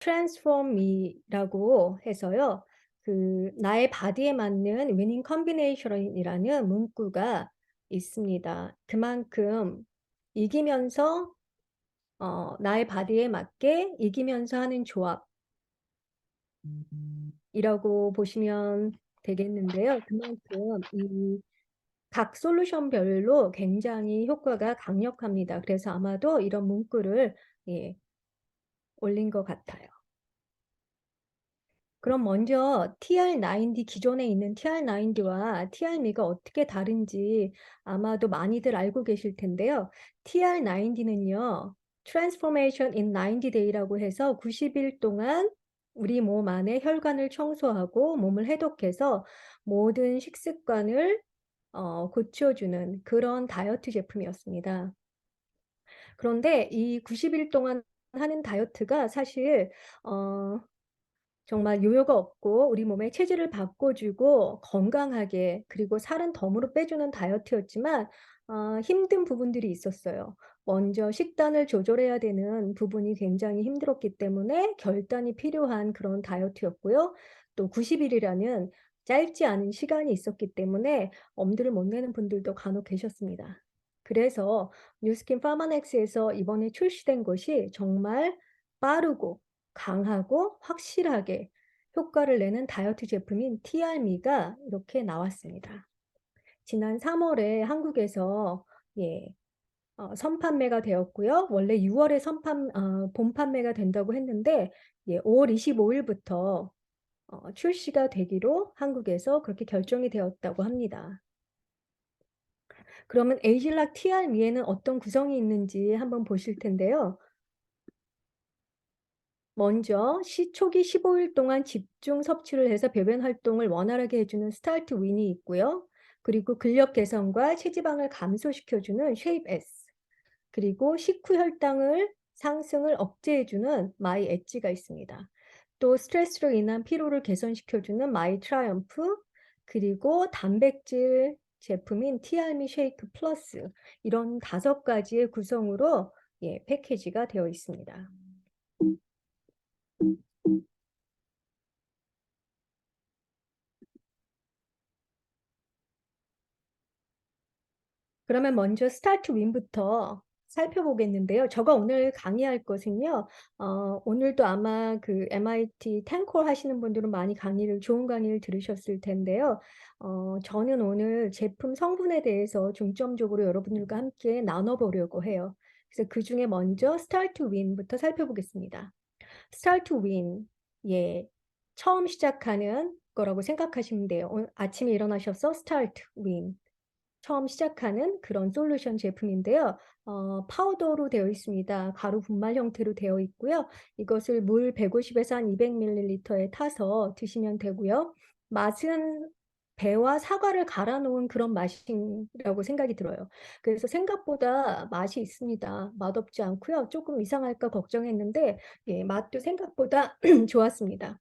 Transform Me라고 해서요. 나의 바디에 맞는 위닝 컨비네이션이라는 문구가 있습니다. 그만큼 이기면서 나의 바디에 맞게 이기면서 하는 조합이라고 보시면 되겠는데요. 그만큼 이 각 솔루션별로 굉장히 효과가 강력합니다. 그래서 아마도 이런 문구를 예, 올린 것 같아요. 그럼 먼저 TR90, 기존에 있는 TR90와 TRM이가 어떻게 다른지 아마도 많이들 알고 계실 텐데요. TR90는요, Transformation in 90 Day라고 해서 90일 동안 우리 몸 안에 혈관을 청소하고 몸을 해독해서 모든 식습관을 고쳐주는 그런 다이어트 제품이었습니다. 그런데 이 90일 동안 하는 다이어트가 사실 정말 요요가 없고 우리 몸의 체질을 바꿔주고 건강하게 그리고 살은 덤으로 빼주는 다이어트였지만 힘든 부분들이 있었어요. 먼저 식단을 조절해야 되는 부분이 굉장히 힘들었기 때문에 결단이 필요한 그런 다이어트였고요. 또 90일이라는 짧지 않은 시간이 있었기 때문에 엄두를 못 내는 분들도 간혹 계셨습니다. 그래서 뉴스킨 파마넥스에서 이번에 출시된 것이 정말 빠르고 강하고 확실하게 효과를 내는 다이어트 제품인 TRM이가 이렇게 나왔습니다. 지난 3월에 한국에서 예, 선판매가 되었고요. 원래 6월에 본 판매가 된다고 했는데 5월 25일부터 출시가 되기로 한국에서 그렇게 결정이 되었다고 합니다. 그러면 에이질락 TRM에는 어떤 구성이 있는지 한번 보실 텐데요. 먼저 초기 15일 동안 집중 섭취를 해서 배변 활동을 원활하게 해주는 스타트 윈이 있고요. 그리고 근력 개선과 체지방을 감소시켜주는 쉐입 S. 그리고 식후 혈당을 상승을 억제해주는 마이 엣지가 있습니다. 또 스트레스로 인한 피로를 개선시켜주는 마이 트라이엄프. 그리고 단백질 제품인 티알미 쉐이크 플러스. 이런 5가지의 구성으로 패키지가 되어 있습니다. 그러면 먼저 스타트 윈부터 살펴보겠는데요. 제가 오늘 강의할 것은요. 오늘도 아마 그 MIT 탱콜 하시는 분들은 많이 좋은 강의를 들으셨을 텐데요. 저는 오늘 제품 성분에 대해서 중점적으로 여러분들과 함께 나눠보려고 해요. 그래서 그 중에 먼저 스타트 윈부터 살펴보겠습니다. 스타트 윈, 예, 처음 시작하는 거라고 생각하시면 돼요. 오늘 아침에 일어나셔서 스타트 윈. 처음 시작하는 그런 솔루션 제품인데요. 파우더로 되어 있습니다. 가루 분말 형태로 되어 있고요. 이것을 물 150에서 한 200ml에 타서 드시면 되고요. 맛은 배와 사과를 갈아 놓은 그런 맛이라고 생각이 들어요. 그래서 생각보다 맛이 있습니다. 맛없지 않고요. 조금 이상할까 걱정했는데 맛도 생각보다 좋았습니다.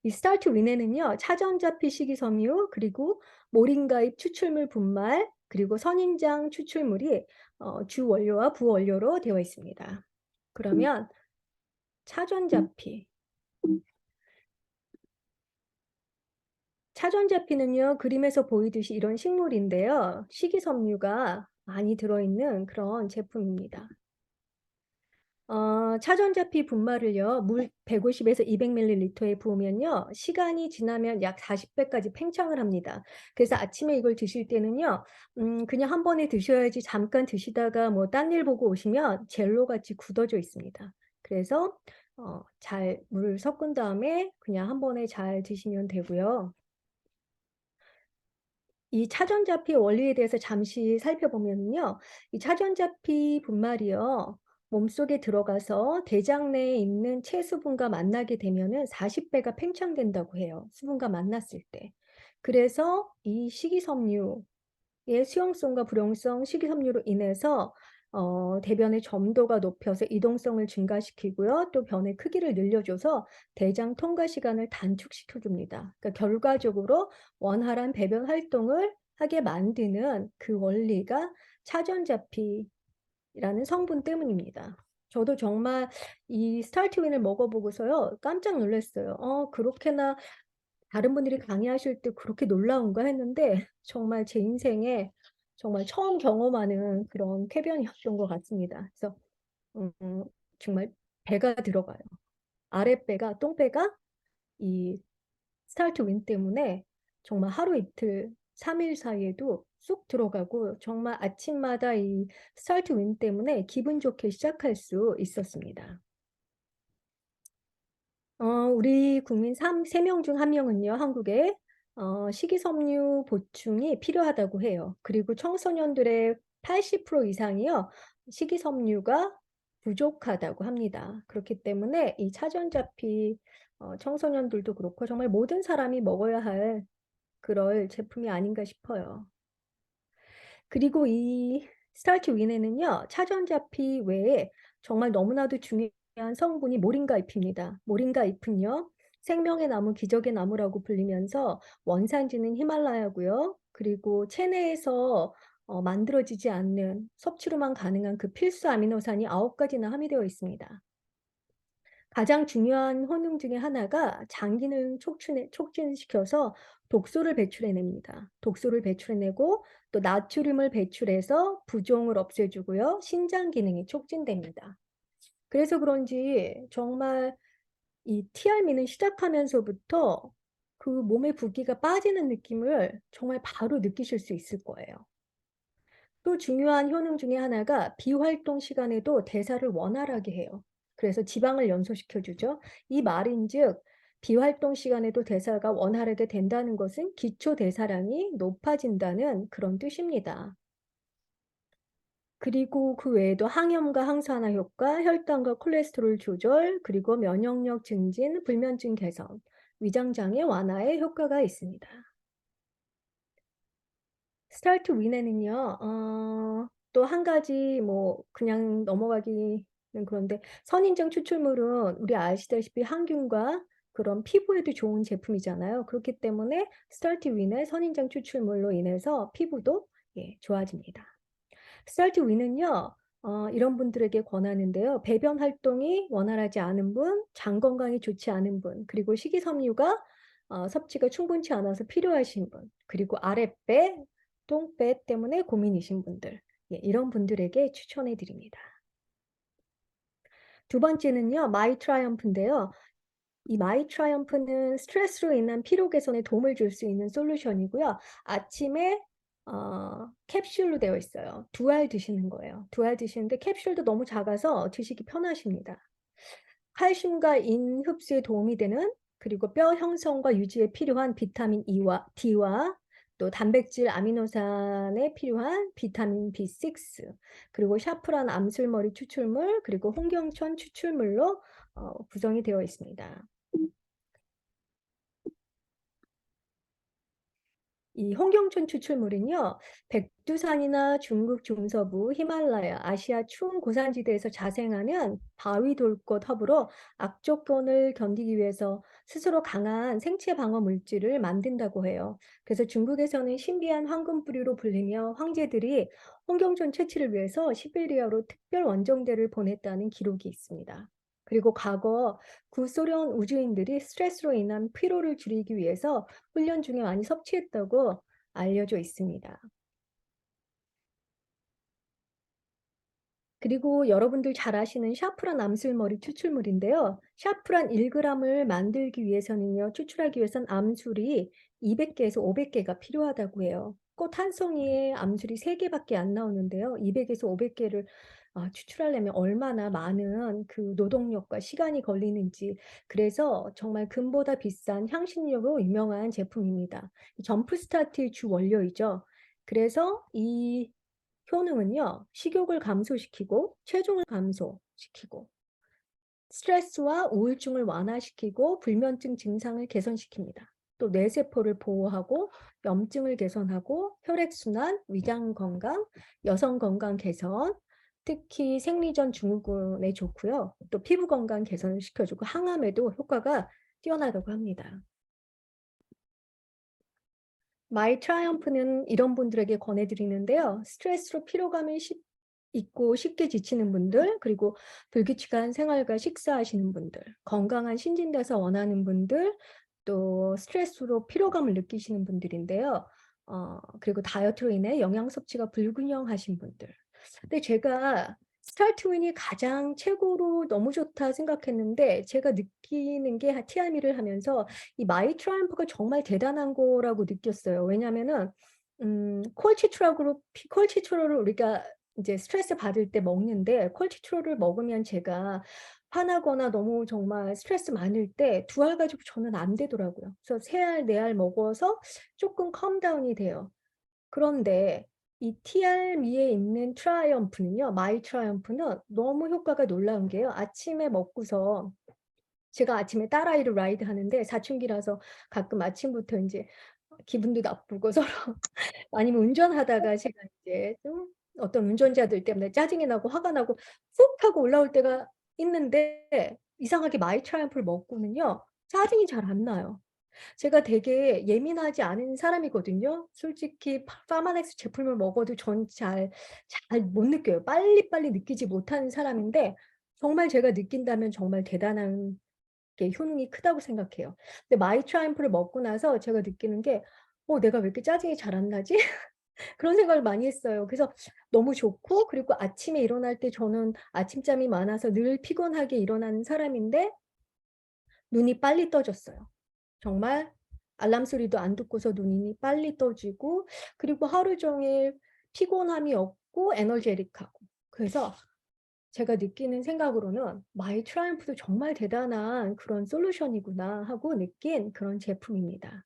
이 스타트 윈에는요, 차전자피 식이섬유, 그리고 모링가잎 추출물 분말, 그리고 선인장 추출물이 주 원료와 부원료로 되어 있습니다. 그러면 차전자피. 차전자피는요, 그림에서 보이듯이 이런 식물인데요, 식이섬유가 많이 들어있는 그런 제품입니다. 차전자피 분말을요, 물 150에서 200ml에 부으면요, 시간이 지나면 약 40배까지 팽창을 합니다. 그래서 아침에 이걸 드실 때는요, 그냥 한 번에 드셔야지 잠깐 드시다가 뭐 딴 일 보고 오시면 젤로같이 굳어져 있습니다. 그래서 잘 물 섞은 다음에 그냥 한 번에 잘 드시면 되고요. 이 차전자피 원리에 대해서 잠시 살펴보면요. 이 차전자피 분말이요. 몸속에 들어가서 대장 내에 있는 체수분과 만나게 되면은 40배가 팽창된다고 해요. 수분과 만났을 때. 그래서 이 식이섬유의 수용성과 불용성 식이섬유로 인해서 대변의 점도가 높여서 이동성을 증가시키고요. 또 변의 크기를 늘려줘서 대장 통과 시간을 단축시켜 줍니다. 그러니까 결과적으로 원활한 배변 활동을 하게 만드는 그 원리가 차전자피라는 성분 때문입니다. 저도 정말 이 스타트윈을 먹어보고서요, 깜짝 놀랐어요. 그렇게나 다른 분들이 강의하실 때 그렇게 놀라운가 했는데, 정말 제 인생에 정말 처음 경험하는 그런 쾌변이었던 것 같습니다. 그래서, 음, 정말 배가 들어가요. 아랫배가, 똥배가 이 스타트 윈 때문에 정말 하루 이틀, 3일 사이에도 쑥 들어가고 정말 아침마다 이 스타트 윈 때문에 기분 좋게 시작할 수 있었습니다. 우리 국민 3명 중 1명은요, 한국에 식이섬유 보충이 필요하다고 해요. 그리고 청소년들의 80% 이상이요, 식이섬유가 부족하다고 합니다. 그렇기 때문에 이 차전자피 청소년들도 그렇고 정말 모든 사람이 먹어야 할 그럴 제품이 아닌가 싶어요. 그리고 이 스타트 윈에는요, 차전자피 외에 정말 너무나도 중요한 성분이 모링가 잎입니다. 모링가 잎은요, 생명의 나무, 기적의 나무라고 불리면서 원산지는 히말라야고요. 그리고 체내에서 만들어지지 않는 섭취로만 가능한 그 필수 아미노산이 9가지나 함유되어 있습니다. 가장 중요한 효능 중에 하나가 장 기능 촉진시켜서 독소를 배출해냅니다. 독소를 배출해내고 또 나트륨을 배출해서 부종을 없애주고요. 신장 기능이 촉진됩니다. 그래서 그런지 정말 이 TRM는 시작하면서부터 그 몸의 붓기가 빠지는 느낌을 정말 바로 느끼실 수 있을 거예요. 또 중요한 효능 중에 하나가 비활동 시간에도 대사를 원활하게 해요. 그래서 지방을 연소시켜 주죠. 이 말인즉 비활동 시간에도 대사가 원활하게 된다는 것은 기초 대사량이 높아진다는 그런 뜻입니다. 그리고 그 외에도 항염과 항산화 효과, 혈당과 콜레스테롤 조절, 그리고 면역력 증진, 불면증 개선, 위장장애 완화에 효과가 있습니다. 스타트 윈에는요, 또 한 가지 뭐 그냥 넘어가기는 그런데 선인장 추출물은 우리 아시다시피 항균과 그런 피부에도 좋은 제품이잖아요. 그렇기 때문에 스타트 윈의 선인장 추출물로 인해서 피부도 예, 좋아집니다. 스타트 윈은요, 이런 분들에게 권하는데요. 배변 활동이 원활하지 않은 분, 장 건강이 좋지 않은 분, 그리고 식이섬유가 섭취가 충분치 않아서 필요하신 분, 그리고 아랫배, 똥배 때문에 고민이신 분들, 예, 이런 분들에게 추천해 드립니다. 두 번째는요, 마이 트라이엄프인데요. 이 마이 트라이엄프는 스트레스로 인한 피로 개선에 도움을 줄 수 있는 솔루션이고요. 아침에 캡슐로 되어 있어요. 2알 드시는 거예요. 2알 드시는데 캡슐도 너무 작아서 드시기 편하십니다. 칼슘과 인 흡수에 도움이 되는 그리고 뼈 형성과 유지에 필요한 비타민 E와 D와 또 단백질 아미노산에 필요한 비타민 B6 그리고 샤프란 암술머리 추출물 그리고 홍경천 추출물로 구성이 되어 있습니다. 이 홍경천 추출물은요, 백두산이나 중국 중서부, 히말라야, 아시아 추운 고산지대에서 자생하는 바위 돌꽃 허브로 악조건을 견디기 위해서 스스로 강한 생체 방어 물질을 만든다고 해요. 그래서 중국에서는 신비한 황금 뿌리로 불리며 황제들이 홍경천 채취를 위해서 시베리아로 특별 원정대를 보냈다는 기록이 있습니다. 그리고 과거 구소련 우주인들이 스트레스로 인한 피로를 줄이기 위해서 훈련 중에 많이 섭취했다고 알려져 있습니다. 그리고 여러분들 잘 아시는 샤프란 암술머리 추출물인데요. 샤프란 1g을 만들기 위해서는요, 추출하기 위해선 암술이 200개에서 500개가 필요하다고 해요. 꽃 한 송이에 암술이 3개밖에 안 나오는데요. 200에서 500개를 추출하려면 얼마나 많은 그 노동력과 시간이 걸리는지. 그래서 정말 금보다 비싼 향신료로 유명한 제품입니다. 점프 스타트의 주 원료이죠. 그래서 이 효능은요, 식욕을 감소시키고 체중을 감소시키고 스트레스와 우울증을 완화시키고 불면증 증상을 개선시킵니다. 또 뇌세포를 보호하고 염증을 개선하고 혈액순환, 위장 건강, 여성 건강 개선, 특히 생리전 증후군에 좋고요. 또 피부 건강 개선을 시켜주고 항암에도 효과가 뛰어나다고 합니다. 마이 트라이엄프는 이런 분들에게 권해드리는데요. 스트레스로 피로감을 있고 쉽게 지치는 분들, 그리고 불규칙한 생활과 식사하시는 분들, 건강한 신진대사 원하는 분들, 또 스트레스로 피로감을 느끼시는 분들인데요. 그리고 다이어트로 인해 영양 섭취가 불균형하신 분들. 근데 제가 스타트윈이 가장 최고로 너무 좋다 생각했는데 제가 느끼는 게 TRM를 하면서 이 마이 트라이엄프가 정말 대단한 거라고 느꼈어요. 왜냐면은 콜치트롤을 우리가 이제 스트레스 받을 때 먹는데 콜치트롤을 먹으면 제가 화나거나 너무 정말 스트레스 많을 때 두 알 가지고 저는 안 되더라고요. 그래서 세 알, 네 알 먹어서 조금 컴다운이 돼요. 그런데 이 TRM에 있는 트라이엄프는요, 마이 트라이엄프는 너무 효과가 놀라운 게요. 아침에 먹고서 제가 아침에 딸아이를 라이드 하는데 사춘기라서 가끔 아침부터 이제 기분도 나쁘고 서로 아니면 운전하다가 제가 이제 좀 어떤 운전자들 때문에 짜증이 나고 화가 나고 훅 하고 올라올 때가 있는데 이상하게 마이 트라이엄프를 먹고는요, 짜증이 잘 안 나요. 제가 되게 예민하지 않은 사람이거든요. 솔직히 파마넥스 제품을 먹어도 전 잘 못 느껴요. 빨리빨리 느끼지 못하는 사람인데 정말 제가 느낀다면 정말 대단한 게 효능이 크다고 생각해요. 근데 마이 트라이엄프를 먹고 나서 제가 느끼는 게 내가 왜 이렇게 짜증이 잘 안 나지? 그런 생각을 많이 했어요. 그래서 너무 좋고, 그리고 아침에 일어날 때 저는 아침잠이 많아서 늘 피곤하게 일어나는 사람인데 눈이 빨리 떠졌어요. 정말 알람 소리도 안 듣고서 눈이 빨리 떠지고, 그리고 하루 종일 피곤함이 없고 에너제틱하고. 그래서 제가 느끼는 생각으로는 마이 트라이엄프도 정말 대단한 그런 솔루션이구나 하고 느낀 그런 제품입니다.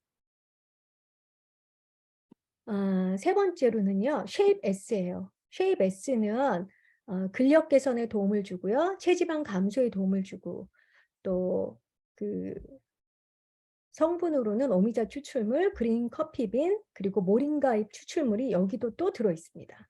세 번째로는요, 쉐입 S예요. 쉐입 S는 근력 개선에 도움을 주고요, 체지방 감소에 도움을 주고, 또 그 성분으로는 오미자 추출물, 그린 커피빈, 그리고 모링가 잎 추출물이 여기도 또 들어 있습니다.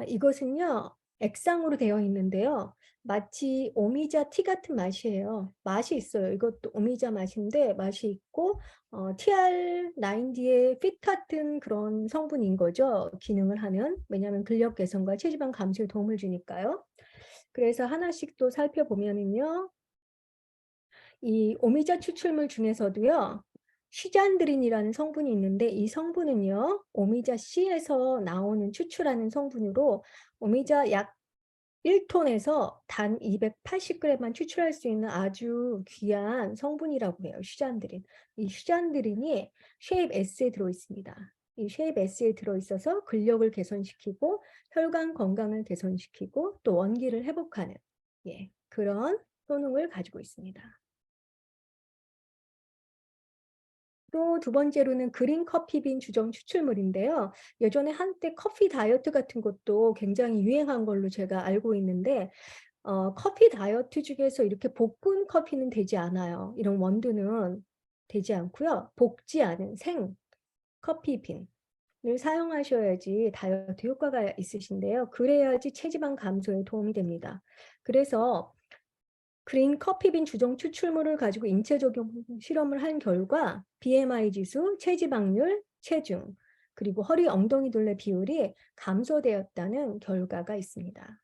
이것은요, 액상으로 되어 있는데요. 마치 오미자 티 같은 맛이에요. 맛이 있어요. 이것도 오미자 맛인데 맛이 있고, TR90의 핏 같은 그런 성분인 거죠. 기능을 하는. 왜냐하면 근력 개선과 체지방 감소에 도움을 주니까요. 그래서 하나씩 또 살펴보면은요, 이 오미자 추출물 중에서도요, 시잔드린이라는 성분이 있는데 이 성분은요, 오미자 C에서 나오는 추출하는 성분으로 오미자 약 1톤에서 단 280g만 추출할 수 있는 아주 귀한 성분이라고 해요. 시잔드린. 이 시잔드린이 쉐입 S에 들어 있습니다. 이 쉐입 S에 들어 있어서 근력을 개선시키고 혈관 건강을 개선시키고 또 원기를 회복하는, 그런 효능을 가지고 있습니다. 또 두 번째로는 그린 커피빈 주정 추출물인데요. 예전에 한때 커피 다이어트 같은 것도 굉장히 유행한 걸로 제가 알고 있는데 커피 다이어트 중에서 이렇게 볶은 커피는 되지 않아요. 이런 원두는 되지 않고요. 볶지 않은 생 커피빈을 사용하셔야지 다이어트 효과가 있으신데요. 그래야지 체지방 감소에 도움이 됩니다. 그래서 그린 커피빈 주정 추출물을 가지고 인체 적용 실험을 한 결과 BMI 지수, 체지방률, 체중, 그리고 허리 엉덩이 둘레 비율이 감소되었다는 결과가 있습니다.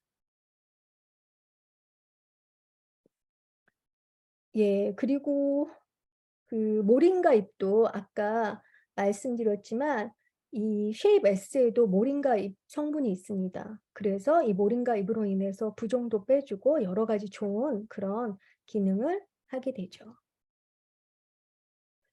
예, 그리고 그 모링가 잎도 아까 말씀드렸지만 이 쉐입 S에도 모링가 잎 성분이 있습니다. 그래서 이 모링가 잎으로 인해서 부종도 빼주고 여러 가지 좋은 그런 기능을 하게 되죠.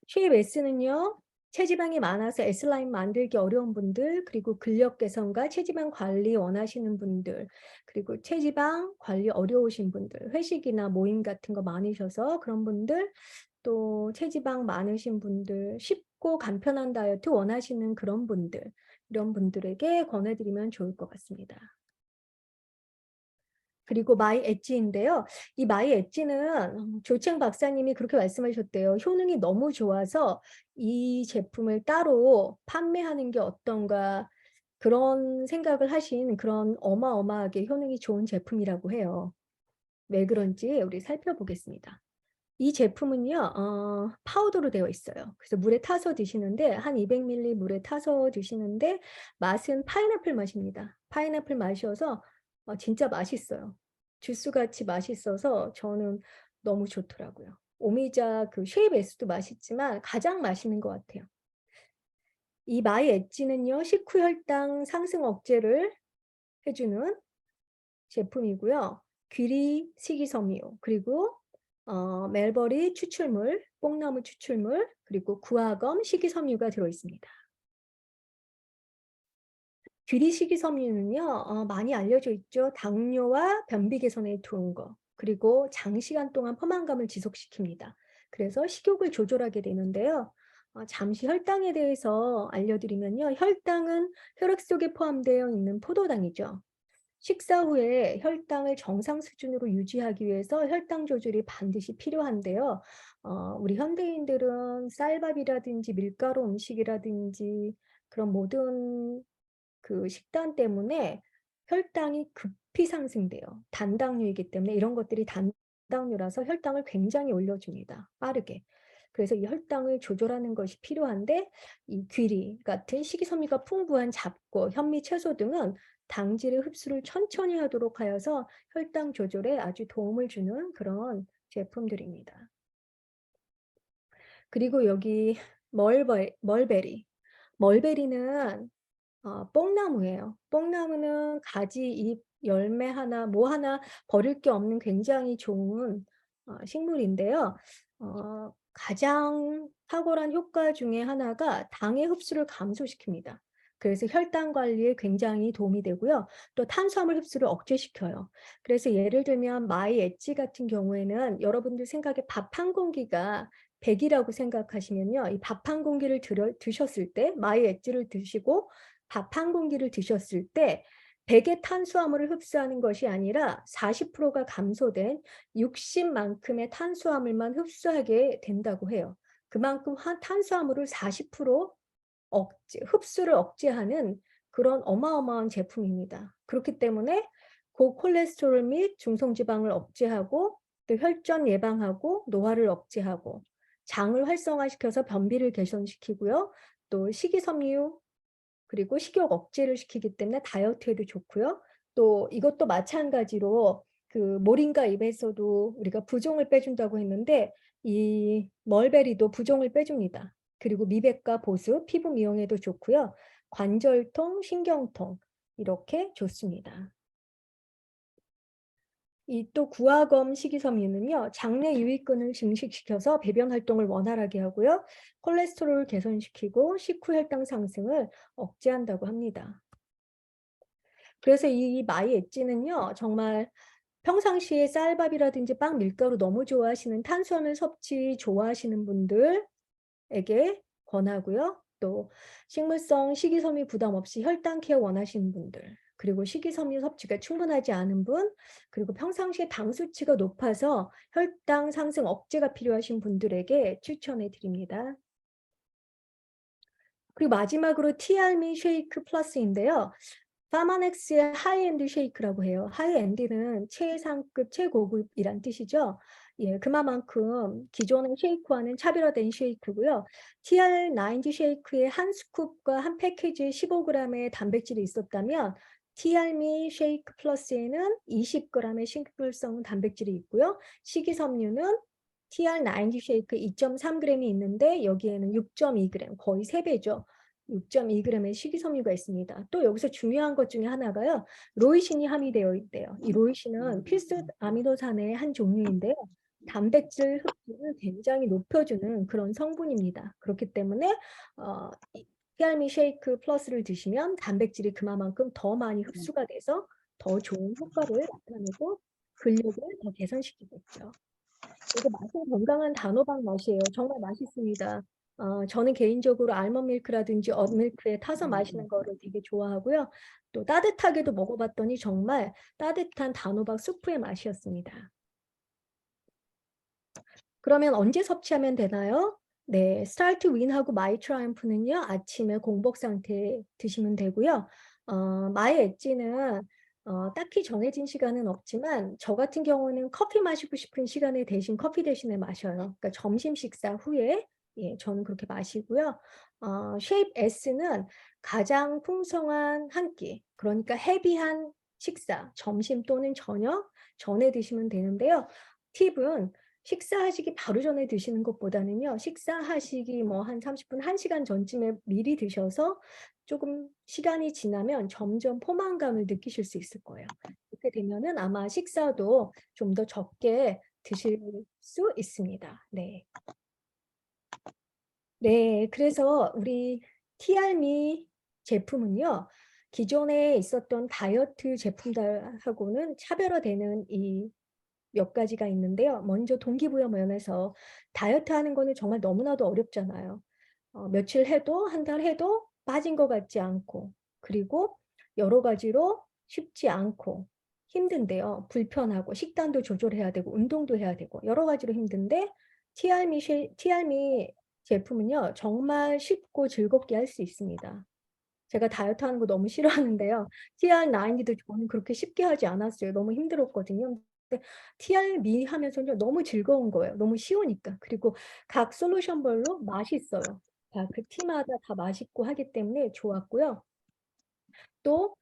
쉐입 S는요, 체지방이 많아서 S라인 만들기 어려운 분들, 그리고 근력 개선과 체지방 관리 원하시는 분들, 그리고 체지방 관리 어려우신 분들, 회식이나 모임 같은 거 많으셔서 그런 분들, 또 체지방 많으신 분들, 쉽고 간편한 다이어트 원하시는 그런 분들, 이런 분들에게 권해드리면 좋을 것 같습니다. 그리고 마이 엣지인데요. 이 마이 엣지는 조첸 박사님이 그렇게 말씀하셨대요. 효능이 너무 좋아서 이 제품을 따로 판매하는 게 어떤가 그런 생각을 하신 그런 어마어마하게 효능이 좋은 제품이라고 해요. 왜 그런지 우리 살펴보겠습니다. 이 제품은요, 파우더로 되어 있어요. 그래서 물에 타서 드시는데, 한 200ml 물에 타서 드시는데, 맛은 파인애플 맛입니다. 파인애플 맛이어서 진짜 맛있어요. 주스 같이 맛있어서 저는 너무 좋더라고요. 오미자 그 쉐입 S도 맛있지만 가장 맛있는 것 같아요. 이 마이 엣지는요, 식후 혈당 상승 억제를 해주는 제품이고요. 귀리 식이섬유, 그리고 멜버리 추출물, 뽕나무 추출물, 그리고 구화검 식이섬유가 들어있습니다. 귀리 식이섬유는요, 많이 알려져 있죠. 당뇨와 변비 개선에 좋은 거, 그리고 장시간 동안 포만감을 지속시킵니다. 그래서 식욕을 조절하게 되는데요. 잠시 혈당에 대해서 알려드리면요. 혈당은 혈액 속에 포함되어 있는 포도당이죠. 식사 후에 혈당을 정상 수준으로 유지하기 위해서 혈당 조절이 반드시 필요한데요. 우리 현대인들은 쌀밥이라든지 밀가루 음식이라든지 그런 모든 그 식단 때문에 혈당이 급히 상승돼요. 단당류이기 때문에 이런 것들이 단당류라서 혈당을 굉장히 올려줍니다. 빠르게. 그래서 이 혈당을 조절하는 것이 필요한데 이 귀리 같은 식이섬유가 풍부한 잡고 현미 채소 등은 당질의 흡수를 천천히 하도록 하여서 혈당 조절에 아주 도움을 주는 그런 제품들입니다. 그리고 여기 멀베리. 멀베리는 뽕나무예요. 뽕나무는 가지, 잎, 열매 하나, 뭐 하나 버릴 게 없는 굉장히 좋은 식물인데요. 가장 탁월한 효과 중에 하나가 당의 흡수를 감소시킵니다. 그래서 혈당 관리에 굉장히 도움이 되고요. 또 탄수화물 흡수를 억제시켜요. 그래서 예를 들면 마이 엣지 같은 경우에는 여러분들 생각에 밥 한 공기가 100이라고 생각하시면요. 이 밥 한 공기를 드셨을 때 마이 엣지를 드시고 밥 한 공기를 드셨을 때 100의 탄수화물을 흡수하는 것이 아니라 40%가 감소된 60만큼의 탄수화물만 흡수하게 된다고 해요. 그만큼 탄수화물을 40% 흡수를 억제하는 그런 어마어마한 제품입니다. 그렇기 때문에 고콜레스테롤 및 중성지방을 억제하고 또 혈전 예방하고 노화를 억제하고 장을 활성화시켜서 변비를 개선시키고요. 또 식이섬유 그리고 식욕 억제를 시키기 때문에 다이어트에도 좋고요. 또 이것도 마찬가지로 그 모링가 잎에서도 우리가 부종을 빼준다고 했는데 이 멀베리도 부종을 빼줍니다. 그리고 미백과 보습, 피부 미용에도 좋고요. 관절통, 신경통 이렇게 좋습니다. 이 또 구화검 식이섬유는요. 장내 유익균을 증식시켜서 배변 활동을 원활하게 하고요. 콜레스테롤을 개선시키고 식후 혈당 상승을 억제한다고 합니다. 그래서 이 마이 엣지는요. 정말 평상시에 쌀밥이라든지 빵, 밀가루 너무 좋아하시는 탄수화물 섭취 좋아하시는 분들에게 권하고요. 또 식물성 식이섬유 부담 없이 혈당 케어 원하시는 분들, 그리고 식이섬유 섭취가 충분하지 않은 분, 그리고 평상시에 당 수치가 높아서 혈당 상승 억제가 필요하신 분들에게 추천해 드립니다. 그리고 마지막으로 티알미 쉐이크 플러스인데요. 파마넥스의 하이엔드 쉐이크라고 해요. 하이엔드는 최상급, 최고급이란 뜻이죠. 예, 그만큼 기존의 쉐이크와는 차별화된 쉐이크고요. TR90 쉐이크의 한 스쿱과 한 패키지에 15g의 단백질이 있었다면 TR미 쉐이크 플러스에는 20g의 식물성 단백질이 있고요. 식이섬유는 TR90 쉐이크 2.3g이 있는데 여기에는 6.2g, 거의 3배죠. 6.2g의 식이섬유가 있습니다. 또 여기서 중요한 것 중에 하나가요. 로이신이 함유되어 있대요. 이 로이신은 필수 아미노산의 한 종류인데요. 단백질 흡수를 굉장히 높여주는 그런 성분입니다. 그렇기 때문에 티알미 쉐이크 플러스를 드시면 단백질이 그만큼 더 많이 흡수가 돼서 더 좋은 효과를 나타내고 근력을 더 개선시키고 있죠. 그리고 맛은 건강한 단호박 맛이에요. 정말 맛있습니다. 저는 개인적으로 알몬드 밀크라든지 엇밀크에 타서 마시는 거를 되게 좋아하고요. 또 따뜻하게도 먹어봤더니 정말 따뜻한 단호박 수프의 맛이었습니다. 그러면 언제 섭취하면 되나요? 네, 스타트 윈하고 마이 트라이엄프는요, 아침에 공복 상태에 드시면 되고요. 마이 엣지는 딱히 정해진 시간은 없지만 저 같은 경우는 커피 마시고 싶은 시간에 대신 커피 대신에 마셔요. 그러니까 점심 식사 후에 예, 저는 그렇게 마시고요. 쉐입 S는 가장 풍성한 한 끼, 그러니까 헤비한 식사, 점심 또는 저녁 전에 드시면 되는데요. 팁은 식사하시기 바로 전에 드시는 것보다는요. 식사하시기 뭐 한 30분, 1시간 전쯤에 미리 드셔서 조금 시간이 지나면 점점 포만감을 느끼실 수 있을 거예요. 그렇게 되면은 아마 식사도 좀 더 적게 드실 수 있습니다. 네. 네, 그래서 우리 티알미 제품은요, 기존에 있었던 다이어트 제품들하고는 차별화되는 이 몇 가지가 있는데요. 먼저 동기부여 면에서 다이어트 하는 거는 정말 너무나도 어렵잖아요. 며칠 해도 한 달 해도 빠진 것 같지 않고 그리고 여러 가지로 쉽지 않고 힘든데요. 불편하고 식단도 조절해야 되고 운동도 해야 되고 여러 가지로 힘든데 티알미 제품은요. 정말 쉽고 즐겁게 할 수 있습니다. 제가 다이어트 하는 거 너무 싫어하는데요. TR90도 저는 그렇게 쉽게 하지 않았어요. 너무 힘들었거든요. 근데 TR미 하면서는 너무 즐거운 거예요. 너무 쉬우니까. 그리고 각 솔루션별로 맛있어요. 그 티마다 다 맛있고 하기 때문에 좋았고요. 또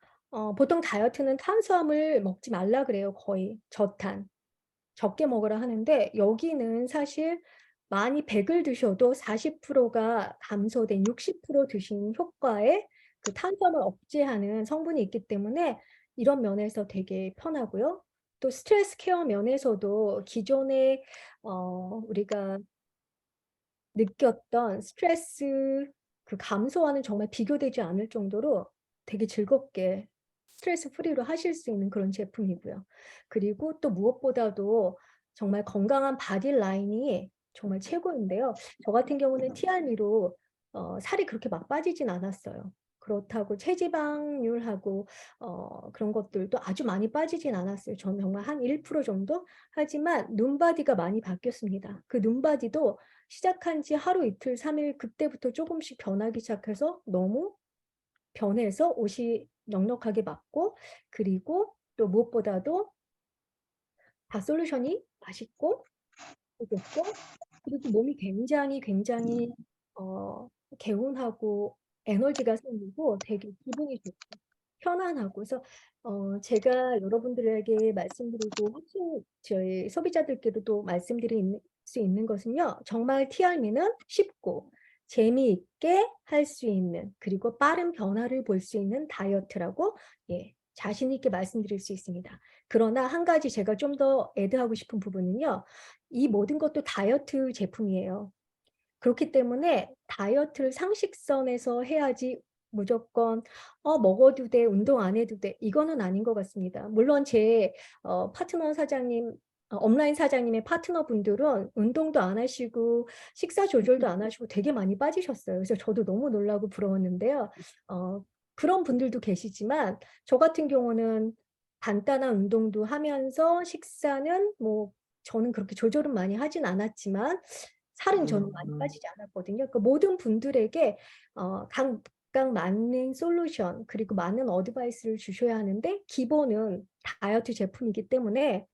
보통 다이어트는 탄수화물 먹지 말라 그래요. 거의 저탄. 적게 먹으라 하는데 여기는 사실 많이 100을 드셔도 40%가 감소된 60% 드신 효과에 그 탄수화물 억제하는 성분이 있기 때문에 이런 면에서 되게 편하고요. 또 스트레스 케어 면에서도 기존에 우리가 느꼈던 스트레스 그 감소와는 정말 비교되지 않을 정도로 되게 즐겁게 스트레스 프리로 하실 수 있는 그런 제품이고요. 그리고 또 무엇보다도 정말 건강한 바디 라인이 정말 최고인데요. 저 같은 경우는 TR미로 살이 그렇게 막 빠지진 않았어요. 그렇다고 체지방률하고 그런 것들도 아주 많이 빠지진 않았어요. 저는 정말 한 1% 정도? 하지만 눈바디가 많이 바뀌었습니다. 그 눈바디도 시작한 지 하루 이틀 3일 그때부터 조금씩 변하기 시작해서 너무 변해서 옷이 넉넉하게 맞고 그리고 또 무엇보다도 다 솔루션이 맛있고 좋고 그리고 몸이 굉장히 어, 개운하고 에너지가 생기고 되게 기분이 좋고 편안하고 그래서 제가 여러분들에게 말씀드리고 혹시 저희 소비자들께도 말씀드릴 수 있는 것은요. 정말 TR미는 쉽고 재미있게 할 수 있는 그리고 빠른 변화를 볼 수 있는 다이어트라고 예, 자신 있게 말씀드릴 수 있습니다. 그러나 한 가지 제가 좀 더 애드하고 싶은 부분은요. 이 모든 것도 다이어트 제품이에요. 그렇기 때문에 다이어트를 상식선에서 해야지 무조건 먹어도 돼, 운동 안 해도 돼. 이거는 아닌 것 같습니다. 물론 제 파트너 사장님, 업라인 사장님의 파트너 분들은 운동도 안 하시고 식사 조절도 안 하시고 되게 많이 빠지셨어요. 그래서 저도 너무 놀라고 부러웠는데요. 그런 분들도 계시지만 저 같은 경우는 간단한 운동도 하면서 식사는 뭐 저는 그렇게 조절은 많이 하진 않았지만 살은 저는 많이 빠지지 않았거든요. 그 모든 분들에게 각각 맞는 솔루션 그리고 많은 어드바이스를 주셔야 하는데 기본은 다이어트 제품이기 때문에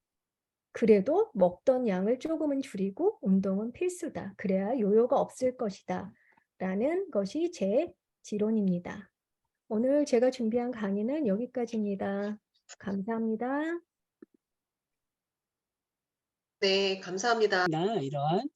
그래도 먹던 양을 조금은 줄이고 운동은 필수다. 그래야 요요가 없을 것이다. 라는 것이 제 지론입니다. 오늘 제가 준비한 강의는 여기까지입니다. 감사합니다. 네, 감사합니다. 나 이런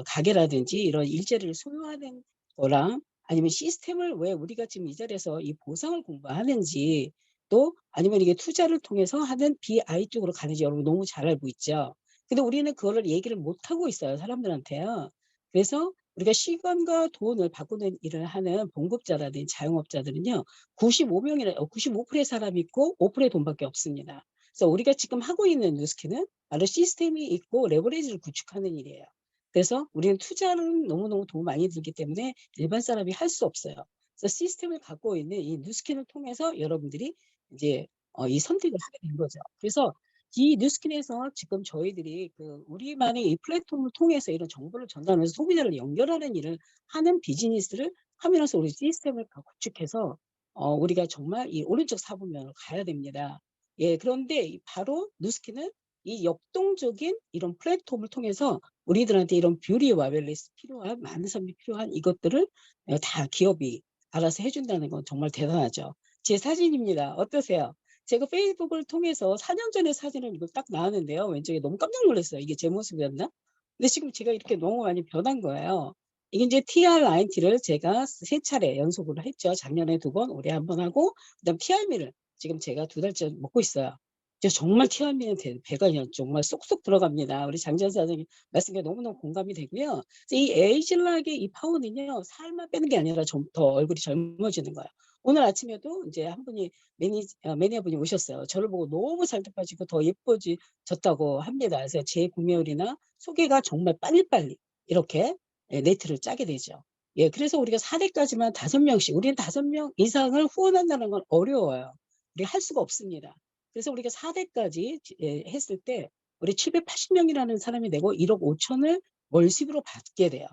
가게라든지 이런 일자리를 소유하는 거랑 아니면 시스템을 왜 우리가 지금 이 자리에서 이 보상을 공부하는지 또 아니면 이게 투자를 통해서 하는 BI 쪽으로 가는지 여러분 너무 잘 알고 있죠. 근데 우리는 그거를 얘기를 못 하고 있어요, 사람들한테요. 그래서 우리가 시간과 돈을 바꾸는 일을 하는 봉급자라든지 자영업자들은요. 95명이나 95%의 사람이 있고 5%의 돈밖에 없습니다. 그래서 우리가 지금 하고 있는 뉴스키는 바로 시스템이 있고 레버리지를 구축하는 일이에요. 그래서 우리는 투자는 너무너무 돈 많이 들기 때문에 일반 사람이 할 수 없어요. 그래서 시스템을 갖고 있는 이 뉴스킨을 통해서 여러분들이 이제 이 선택을 하게 된 거죠. 그래서 이 뉴스킨에서 지금 저희들이 그 우리만의 이 플랫폼을 통해서 이런 정보를 전달하면서 소비자를 연결하는 일을 하는 비즈니스를 하면서 우리 시스템을 구축해서 우리가 정말 이 오른쪽 사분면으로 가야 됩니다. 예, 그런데 바로 누스키는 이 역동적인 이런 플랫폼을 통해서 우리들한테 이런 뷰티와 웰니스 필요한 많은 사람이 필요한 이것들을 다 기업이 알아서 해준다는 건 정말 대단하죠. 제 사진입니다. 어떠세요? 제가 페이스북을 통해서 4년 전에 사진을 이거 딱 나왔는데요. 왼쪽에 너무 깜짝 놀랐어요. 이게 제 모습이었나? 근데 지금 제가 이렇게 너무 많이 변한 거예요. 이게 이제 TR90를 제가 3차례 연속으로 했죠. 작년에 2번, 올해 1번 하고, 그다음 TRM를 지금 제가 2달째 먹고 있어요. 정말 TRM는 배가 그냥 정말 쏙쏙 들어갑니다. 우리 장전 사장님 말씀에 너무너무 공감이 되고요. 그래서 이 에이즐락의 이 파워는요, 살만 빼는 게 아니라 좀 더 얼굴이 젊어지는 거예요. 오늘 아침에도 이제 한 분이 매니아분이 오셨어요. 저를 보고 너무 살도 빠지고 더 예뻐졌다고 합니다. 그래서 제 구매율이나 소개가 정말 빨리빨리 이렇게 네트를 짜게 되죠. 예, 그래서 우리가 4대까지만 5명씩, 우리는 5명 이상을 후원한다는 건 어려워요. 우리가 할 수가 없습니다. 그래서 우리가 4대까지 했을 때 우리 780명이라는 사람이 내고 1억 5천을 월수입으로 받게 돼요.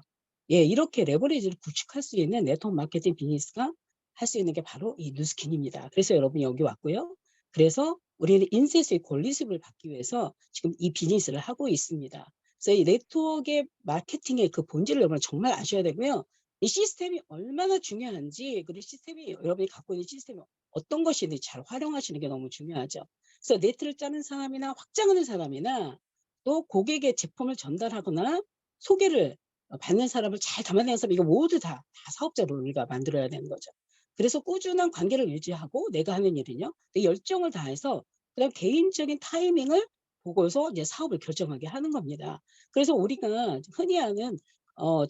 예, 이렇게 레버리지를 구축할 수 있는 네트워크 마케팅 비즈니스가 할 수 있는 게 바로 이 누스킨입니다. 그래서 여러분이 여기 왔고요. 그래서 우리는 인쇄소의 권리수입을 받기 위해서 지금 이 비즈니스를 하고 있습니다. 그래서 이 네트워크의 마케팅의 그 본질을 여러분 정말 아셔야 되고요. 이 시스템이 얼마나 중요한지, 그리고 시스템이 여러분이 갖고 있는 시스템이 어떤 것이든지 잘 활용하시는 게 너무 중요하죠. 그래서 네트를 짜는 사람이나 확장하는 사람이나 또 고객의 제품을 전달하거나 소개를 받는 사람을 잘 담아내는 사람, 이거 모두 다 사업자로 우리가 만들어야 되는 거죠. 그래서 꾸준한 관계를 유지하고 내가 하는 일은요, 내 열정을 다해서 그다음 개인적인 타이밍을 보고서 이제 사업을 결정하게 하는 겁니다. 그래서 우리가 흔히 하는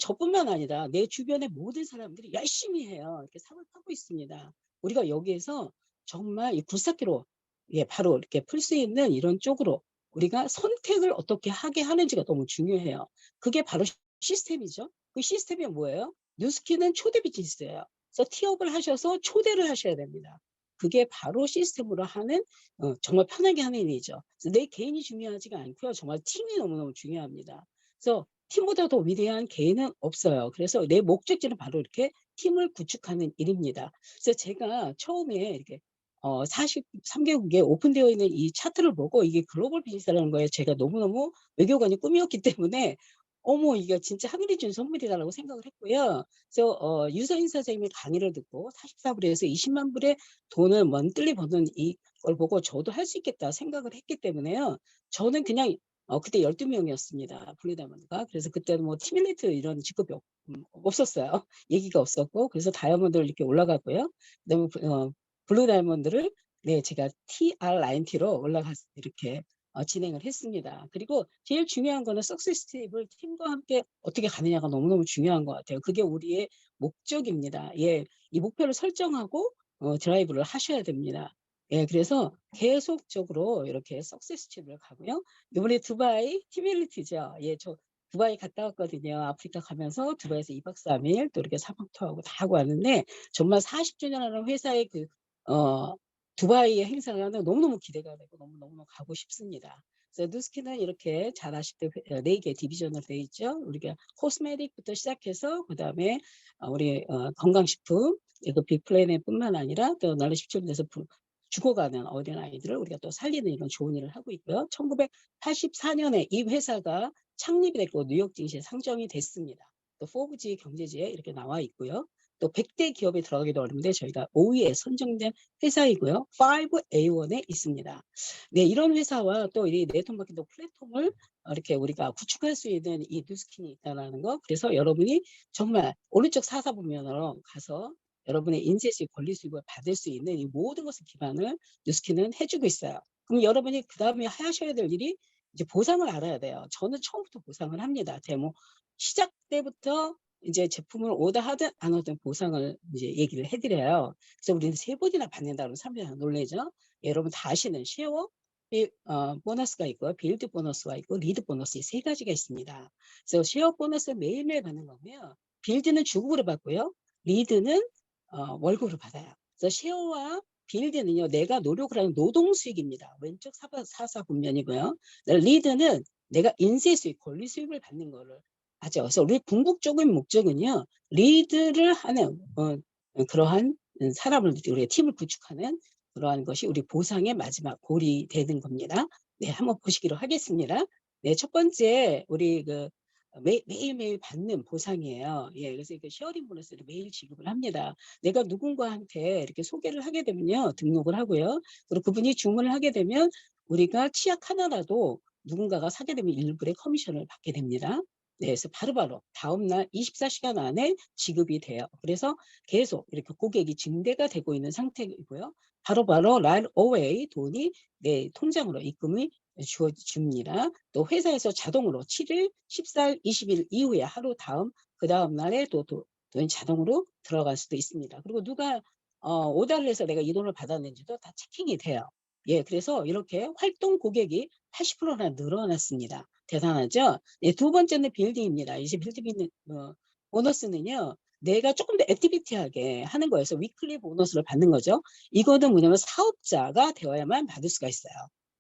저뿐만 아니라 내 주변의 모든 사람들이 열심히 해요. 이렇게 사업을 하고 있습니다. 우리가 여기에서 정말 이 굴삭기로 예, 바로 이렇게 풀 수 있는 이런 쪽으로 우리가 선택을 어떻게 하게 하는지가 너무 중요해요. 그게 바로 시스템이죠. 그 시스템이 뭐예요? 뉴스키는 초대 비즈니스예요. 그래서 티업을 하셔서 초대를 하셔야 됩니다. 그게 바로 시스템으로 하는 정말 편하게 하는 일이죠. 그래서 내 개인이 중요하지가 않고요. 정말 팀이 너무너무 중요합니다. 그래서 팀보다 더 위대한 개인은 없어요. 그래서 내 목적지는 바로 이렇게 팀을 구축하는 일입니다. 그래서 제가 처음에 이렇게 43개국에 오픈되어 있는 이 차트를 보고 이게 글로벌 비즈니스라는 거에 제가 너무너무 외교관이 꿈이었기 때문에 '어머 이게 진짜 하늘이 준 선물이다.'라고 생각을 했고요. 그래서 유서인 선생님의 강의를 듣고 44 불에서 20만 불의 돈을 먼틀리 버는 이걸 보고 '저도 할 수 있겠다.' 생각을 했기 때문에요. 저는 그냥 그때 12명이었습니다, 블루 다이먼드가. 그래서 그때는 뭐 티밀리트 이런 직급이 없었어요. 얘기가 없었고 그래서 다이아몬드를 이렇게 올라갔고요. 그다음에 블루 다이아몬드를 네, 제가 TR90로 이렇게 진행을 했습니다. 그리고 제일 중요한 거는 석세스 팁을 팀과 함께 어떻게 가느냐가 너무너무 중요한 것 같아요. 그게 우리의 목적입니다. 예, 이 목표를 설정하고 드라이브를 하셔야 됩니다. 예, 그래서 계속적으로 이렇게 석세스 팁을 가고요. 이번에 두바이 티밀리티죠. 예, 저 두바이 갔다 왔거든요. 아프리카 가면서 두바이에서 2박 3일 또 이렇게 사막 투어하고 다 하고 왔는데 정말 40주년 하는 회사의 어 두바이의 행사가 너무너무 기대가 되고 너무너무 가고 싶습니다. 그래서 누스키는 이렇게 잘 아시다시피 4개 디비전으로 되어 있죠. 우리가 코스메틱부터 시작해서 그다음에 우리 건강식품, 그 빅플래닛뿐만 아니라 또 날씨 추천에서 죽어가는 어린아이들을 우리가 또 살리는 이런 좋은 일을 하고 있고요. 1984년에 이 회사가 창립이 됐고 뉴욕 증시에 상장이 됐습니다. 또 포브지 경제지에 이렇게 나와 있고요. 또 100대 기업에 들어가기도 어려운데 저희가 5위에 선정된 회사이고요. 5A1에 있습니다. 네, 이런 회사와 또 이 네트워크 마케팅 플랫폼을 이렇게 우리가 구축할 수 있는 이 뉴스킨이 있다는 거. 그래서 여러분이 정말 오른쪽 사사보면으로 가서 여러분의 인쇄 수입, 권리 수입을 받을 수 있는 이 모든 것을 기반을 뉴스킨은 해주고 있어요. 그럼 여러분이 그 다음에 하셔야 될 일이 이제 보상을 알아야 돼요. 저는 처음부터 보상을 합니다. 데모 시작 때부터 이제 제품을 오더하든 안 오든 보상을 이제 얘기를 해드려요. 그래서 우리는 3번이나 받는다 그러면 사람들이 놀라죠. 여러분 다 아시는 쉐어 보너스가 있고요. 빌드 보너스가 있고 리드 보너스 이 3가지가 있습니다. 그래서 쉐어 보너스 매일매일 받는 거고요. 빌드는 주급으로 받고요. 리드는 월급으로 받아요. 그래서 쉐어와 빌드는요. 내가 노력을 하는 노동 수익입니다. 왼쪽 사사 분면이고요. 리드는 내가 인쇄 수익, 권리 수익을 받는 거를 하죠. 그래서 우리 궁극적인 목적은요. 리드를 하는 그러한 사람을 우리가 팀을 구축하는 그러한 것이 우리 보상의 마지막 골이 되는 겁니다. 네, 한번 보시기로 하겠습니다. 네, 첫 번째 우리 매일매일 받는 보상이에요. 예, 그래서 그 쉐어링 보너스를 매일 지급을 합니다. 내가 누군가한테 이렇게 소개를 하게 되면요, 등록을 하고요. 그리고 그분이 주문을 하게 되면 우리가 치약 하나라도 누군가가 사게 되면 1불의 커미션을 받게 됩니다. 네, 그래서 바로바로 다음날 24시간 안에 지급이 돼요. 그래서 계속 이렇게 고객이 증대가 되고 있는 상태이고요. 바로바로 right away 돈이 내 통장으로 입금이 주어집니다. 또 회사에서 자동으로 7일, 14일, 20일 이후에 하루 다음, 그 다음 날에 돈이 자동으로 들어갈 수도 있습니다. 그리고 누가 오더를 해서 내가 이 돈을 받았는지도 다 체킹이 돼요. 예, 그래서 이렇게 활동 고객이 80%나 늘어났습니다. 대단하죠? 예, 두 번째는 빌딩입니다. 이제 빌딩 보너스는요, 내가 조금 더 액티비티하게 하는 거여서 위클리 보너스를 받는 거죠. 이거는 뭐냐면 사업자가 되어야만 받을 수가 있어요.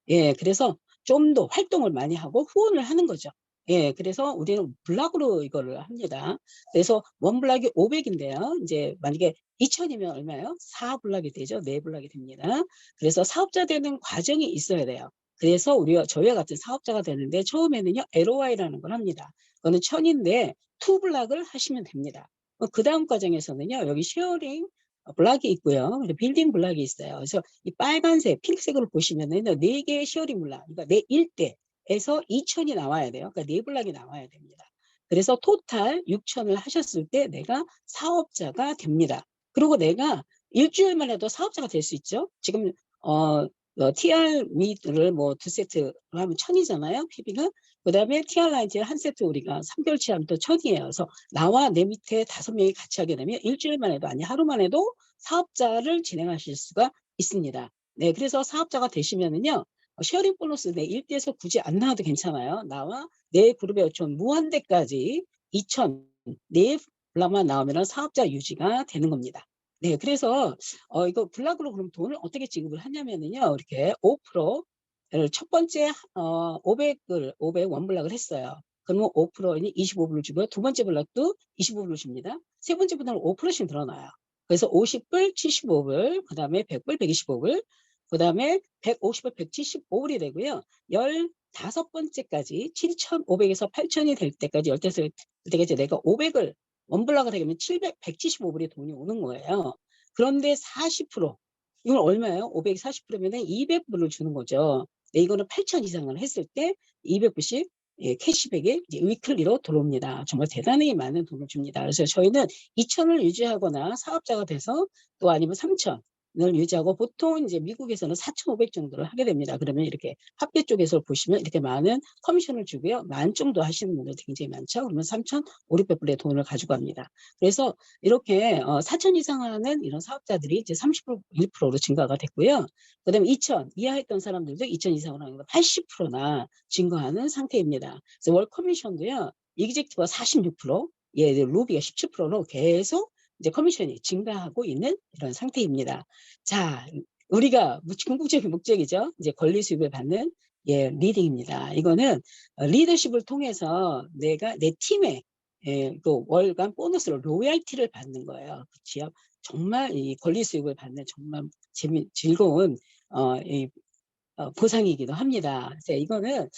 예, 그래서 좀 더 활동을 많이 하고 후원을 하는 거죠. 예, 그래서 우리는 블락으로 이거를 합니다. 그래서 원 블락이 500인데요. 이제 만약에 2,000이면 얼마예요? 4블락이 되죠. 4블락이 됩니다. 그래서 사업자 되는 과정이 있어야 돼요. 그래서 저희와 같은 사업자가 되는데 처음에는요, LOI라는 걸 합니다. 그거는 1,000인데 2블락을 하시면 됩니다. 그 다음 과정에서는요, 여기 쉐어링 블락이 있고요. 빌딩 블락이 있어요. 그래서 이 빨간색, 핑크색으로 보시면은 4개의 쉐어링 블락, 그러니까 내 일대에서 2,000이 나와야 돼요. 그러니까 4블락이 나와야 됩니다. 그래서 토탈 6,000을 하셨을 때 내가 사업자가 됩니다. 그리고 내가 일주일만 해도 사업자가 될 수 있죠. 지금 TR 미를 뭐 2세트로 하면 1,000이잖아요. PB가. 그다음에 TR 라인티를 한 세트 우리가 3개월치 하면 또 1,000이에요. 그래서 나와 내 밑에 5명이 같이 하게 되면 일주일만 해도 아니 하루만 해도 사업자를 진행하실 수가 있습니다. 네, 그래서 사업자가 되시면은요. 쉐어링 보너스 내 일대에서 굳이 안 나와도 괜찮아요. 나와 내 그룹에 요청 무한대까지 2,000 네 블락만 나오면 사업자 유지가 되는 겁니다. 네, 그래서 이거 블락으로 그럼 돈을 어떻게 지급을 하냐면은요. 이렇게 5%를 첫 번째 500을 500 원블락을 했어요. 그러면 5%니 25불을 주고요. 두 번째 블락도 25불을 줍니다. 세 번째 블락은 5%씩 늘어나요. 그래서 50불, 75불, 그다음에 100불, 125불, 그다음에 150불, 175불이 되고요. 15번째까지 7,500에서 8,000이 될 때까지 15될 때까지 내가 500을 원블락을 하게 되면 175불의 돈이 오는 거예요. 그런데 40%, 이건 얼마예요? 540%면은 200불을 주는 거죠. 네, 이거는 8,000 이상을 했을 때 200불씩 예, 캐시백이 이제 위클리로 들어옵니다. 정말 대단히 많은 돈을 줍니다. 그래서 저희는 2,000을 유지하거나 사업자가 돼서 또 아니면 3,000을 유지하고 보통 이제 미국에서는 4,500 정도를 하게 됩니다. 그러면 이렇게 합계 쪽에서 보시면 이렇게 많은 커미션을 주고요. 만 정도 하시는 분들 굉장히 많죠. 그러면 3,500불의 돈을 가지고 갑니다. 그래서 이렇게 4,000 이상 하는 이런 사업자들이 이제 31%로 증가가 됐고요. 그다음에 2,000 이하했던 사람들도 2,000 이상으로 하는 거 80%나 증가하는 상태입니다. 그래서 월 커미션도요. 이그젝티브가 46%, 예, 루비가 17%로 계속 이제 커미션이 증가하고 있는 이런 상태입니다. 자, 우리가 궁극적인 목적이죠. 이제 권리 수입을 받는 예, 리딩입니다. 이거는 리더십을 통해서 내가 내 팀에 예, 그 월간 보너스로 로열티를 받는 거예요. 그렇죠? 정말 이 권리 수익을 받는 정말 즐거운 이 보상이기도 합니다. 그래서 이거는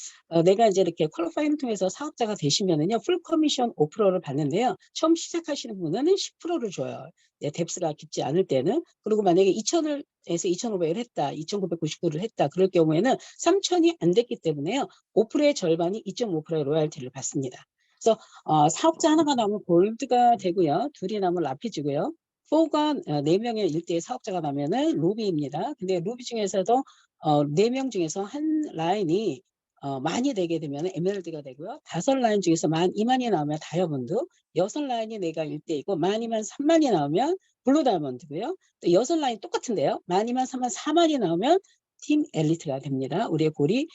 내가 이제 이렇게 퀄리파이를 통해서 사업자가 되시면은요, 풀 커미션 5%를 받는데요. 처음 시작하시는 분은 10%를 줘요. 네, 뎁스가 깊지 않을 때는. 그리고 만약에 2,000을 해서 2,500을 했다, 2,999를 했다, 그럴 경우에는 3,000이 안 됐기 때문에요. 5%의 절반이 2.5%의 로얄티를 받습니다. 그래서 사업자 하나가 나오면 골드가 되고요. 둘이 나오면 라피즈고요. 4가 4명의 일대의 사업자가 나면은 루비입니다. 근데 루비 중에서도 4명 중에서 한 라인이 많이 되게 되면 에메랄드가 되고요. 5라인 중에서 2만이 나오면 다이아몬드, 6라인이 내가 1대이고 12,000, 3만이 나오면 블루 다이아몬드고요. 또 6라인 똑같은데요. 12,000, 3만, 4만이 나오면 팀 엘리트가 됩니다. 우리의 골이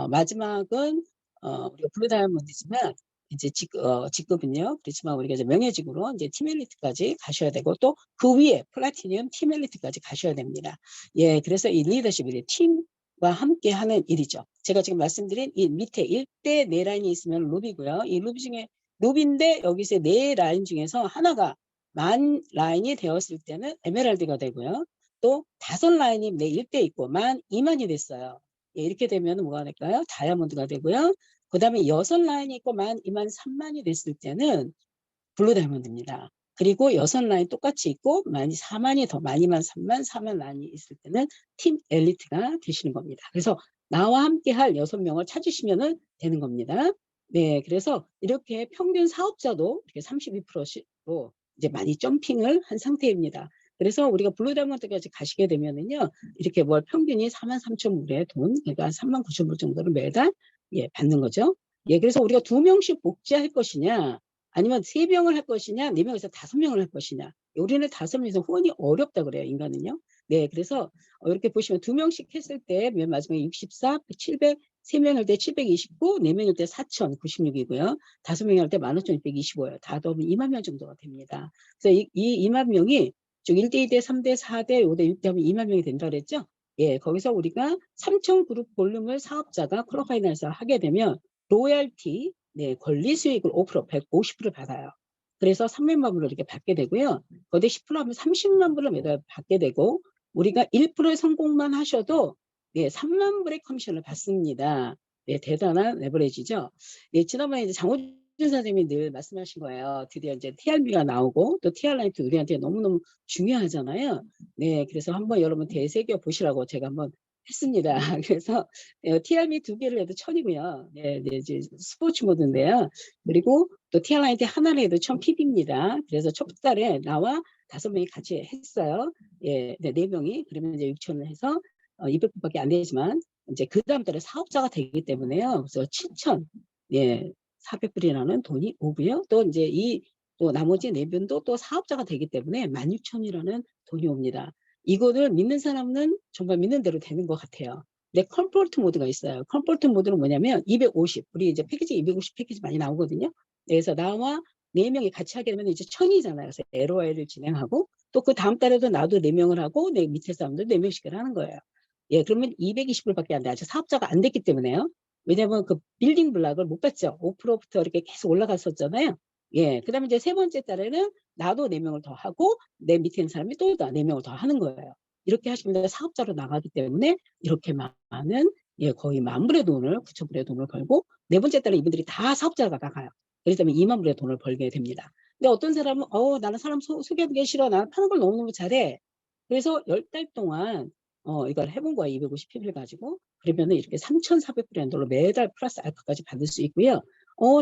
마지막은 우리가 블루 다이아몬드지만 이제 직급은요. 그렇지만 우리가 이제 명예직으로 이제 팀 엘리트까지 가셔야 되고 또 그 위에 플래티늄 팀 엘리트까지 가셔야 됩니다. 예, 그래서 이 리더십이 팀과 함께 하는 일이죠. 제가 지금 말씀드린 이 밑에 1대 4라인이 있으면 루비고요. 이 루비 중에 루비인데 여기서 4라인 중에서 하나가 만 라인이 되었을 때는 에메랄드가 되고요. 또 5라인이 내 일대 있고 12,000이 됐어요. 예, 이렇게 되면 뭐가 될까요? 다이아몬드가 되고요. 그다음에 6라인이 있고 123,000이 됐을 때는 블루 다이아몬드입니다. 그리고 6라인 똑같이 있고 4만이 더 123,000, 4만이 있을 때는 팀 엘리트가 되시는 겁니다. 그래서 나와 함께 할 6명을 찾으시면 되는 겁니다. 네, 그래서 이렇게 평균 사업자도 이렇게 32%로 이제 많이 점핑을 한 상태입니다. 그래서 우리가 블루 다이아몬드까지 가시게 되면은요, 이렇게 월 평균이 43,000불의 돈, 그러니까 39,000불 정도를 매달 받는 거죠. 예, 그래서 우리가 2명씩 복지할 것이냐, 아니면 3명을 할 것이냐, 4명에서 5명을 할 것이냐. 우리는 5명에서 후원이 어렵다 그래요, 인간은요. 네, 그래서 이렇게 보시면 2명씩 했을 때 맨 마지막에 64, 700, 3명 할 때 729, 4명 할 때 4,096이고요. 5명 할 때 15,625예요. 다 더하면 2만 명 정도가 됩니다. 그래서 이 2만 명이 쭉 1대 2대 3대 4대 5대 6대 하면 2만 명이 된다 그랬죠. 예, 거기서 우리가 3천 그룹 볼륨을 사업자가 콜라파이널에서 하게 되면 로열티, 네, 권리 수익을 5%, 150%를 받아요. 그래서 300만 불을 이렇게 받게 되고요. 거기에 10% 하면 30만 불을 매달 받게 되고, 우리가 1%의 성공만 하셔도 3만 불의 커미션을 받습니다. 네, 대단한 레버리지죠. 네, 지난번에 이제 장호준 선생님이 늘 말씀하신 거예요. 드디어 이제 TRB가 나오고 또 TR라이트 우리한테 너무너무 중요하잖아요. 네, 그래서 한번 여러분 되새겨 보시라고 제가 한번 했습니다. 그래서 TRB 2개를 해도 1,000이고요. 네, 네, 이제 스포츠 모드인데요. 그리고 또 TR라이트 하나를 해도 1,000PB입니다. 그래서 첫 달에 나와 5명이 같이 했어요. 예, 네, 4명이. 그러면 이제 6,000을 해서 200불밖에 안 되지만 이제 그 다음 달에 사업자가 되기 때문에요. 그래서 7,000, 예, 400불이라는 돈이 오고요. 또 이제 또 나머지 4분도 또 사업자가 되기 때문에 16,000이라는 돈이 옵니다. 이거를 믿는 사람은 정말 믿는 대로 되는 것 같아요. 근데 컴포트 모드가 있어요. 컴포트 모드는 뭐냐면 250, 우리 이제 패키지 250 패키지 많이 나오거든요. 그래서 나와 4명이 같이 하게 되면 이제 1,000이잖아요. 그래서 LOI를 진행하고 또 그 다음 달에도 나도 4명을 하고 내 밑에 사람들 4명씩을 하는 거예요. 예, 그러면 220불밖에 안 돼. 아직 사업자가 안 됐기 때문에요. 왜냐면 그 빌딩 블락을 못 봤죠. 5%부터 이렇게 계속 올라갔었잖아요. 예, 그 다음에 이제 3번째 달에는 나도 4명을 더 하고 내 밑에 있는 사람이 또 4명을 더 하는 거예요. 이렇게 하시면 사업자로 나가기 때문에 이렇게 많은 거의 10,000불의 돈을 9,000불의 돈을 벌고 4번째 달에 이분들이 다 사업자가 나가요. 그래서 2만 불의 돈을 벌게 됩니다. 근데 어떤 사람은 나는 사람 소개하기 싫어. 나는 파는 걸 너무너무 잘해. 그래서 10달 동안 이걸 해본 거야. 250PB를 가지고. 그러면은 이렇게 3,400불이라는 돈을 매달 플러스 알파까지 받을 수 있고요.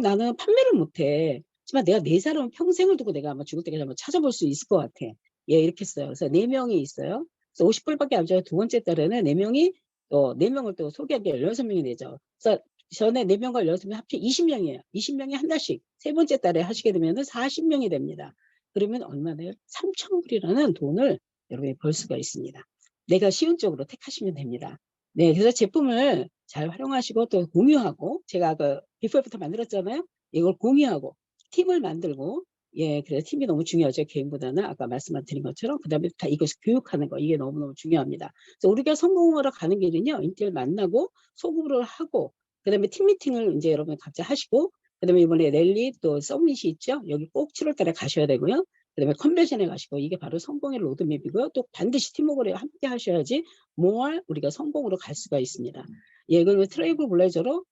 나는 판매를 못해. 하지만 내가 내 사람은 평생을 두고 내가 아마 죽을 때까지 한번 찾아볼 수 있을 것 같아. 예, 이렇게 했어요. 그래서 4명이 있어요. 그래서 50불밖에 안 줘요. 두 번째 달에는 4명이 또 4명을 또 소개하기 16명이 되죠. 그래서 전에 4명과 16명 합쳐 20명이에요. 20명이 한 달씩 세 번째 달에 하시게 되면 40명이 됩니다. 그러면 얼마나요? 3,000불이라는 돈을 여러분이 벌 수가 있습니다. 내가 쉬운 쪽으로 택하시면 됩니다. 네, 그래서 제품을 잘 활용하시고 또 공유하고 제가 그 비포부터 만들었잖아요. 이걸 공유하고 팀을 만들고 그래서 팀이 너무 중요하죠. 개인보다는 아까 말씀드린 것처럼 그다음에 다 이것을 교육하는 거 이게 너무너무 중요합니다. 그래서 우리가 성공하러 가는 길은요. 인테리어 만나고 소구를 하고 그다음에 팀 미팅을 이제 여러분 각자 하시고 그다음에 이번에 랠리 또 서밋이 있죠. 여기 꼭 7월 달에 가셔야 되고요. 그다음에 컨벤션에 가시고 이게 바로 성공의 로드맵이고요. 또 반드시 팀워크를 함께 하셔야지 more 우리가 성공으로 갈 수가 있습니다. 예, 그리고 트레이블 블레저로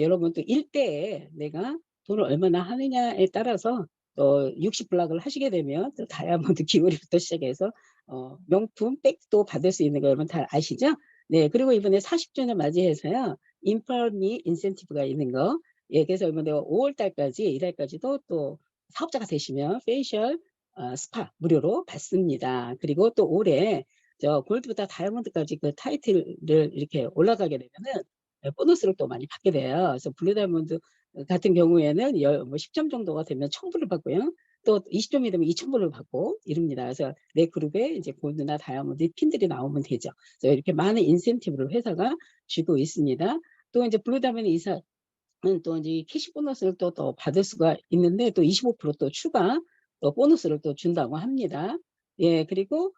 여러분 또 1대에 내가 돈을 얼마나 하느냐에 따라서 또 60블락을 하시게 되면 또 다이아몬드 귀걸이부터 시작해서 명품 백도 받을 수 있는 거 여러분 다 아시죠? 네, 그리고 이번에 40주년 맞이해서요. 인펄미 인센티브가 있는 거. 예, 그래서 이번에 5월 달까지 1월까지도 또 사업자가 되시면 페이셜 스파 무료로 받습니다. 그리고 또 올해 골드부터 다이아몬드까지 그 타이틀을 이렇게 올라가게 되면은 보너스를 또 많이 받게 돼요. 그래서 블루 다이아몬드 같은 경우에는 10점 정도가 되면 1,000불을 받고요. 또 20점이 되면 2,000불을 받고 이럽니다. 그래서 내 그룹에 이제 골드나 다이아몬드 핀들이 나오면 되죠. 그래서 이렇게 많은 인센티브를 회사가 주고 있습니다. 또 이제 블루 다이아몬드 이사는 또 이제 캐시 보너스를 또 받을 수가 있는데 또 25%또 추가 또 보너스를 또 준다고 합니다. 예, 그리고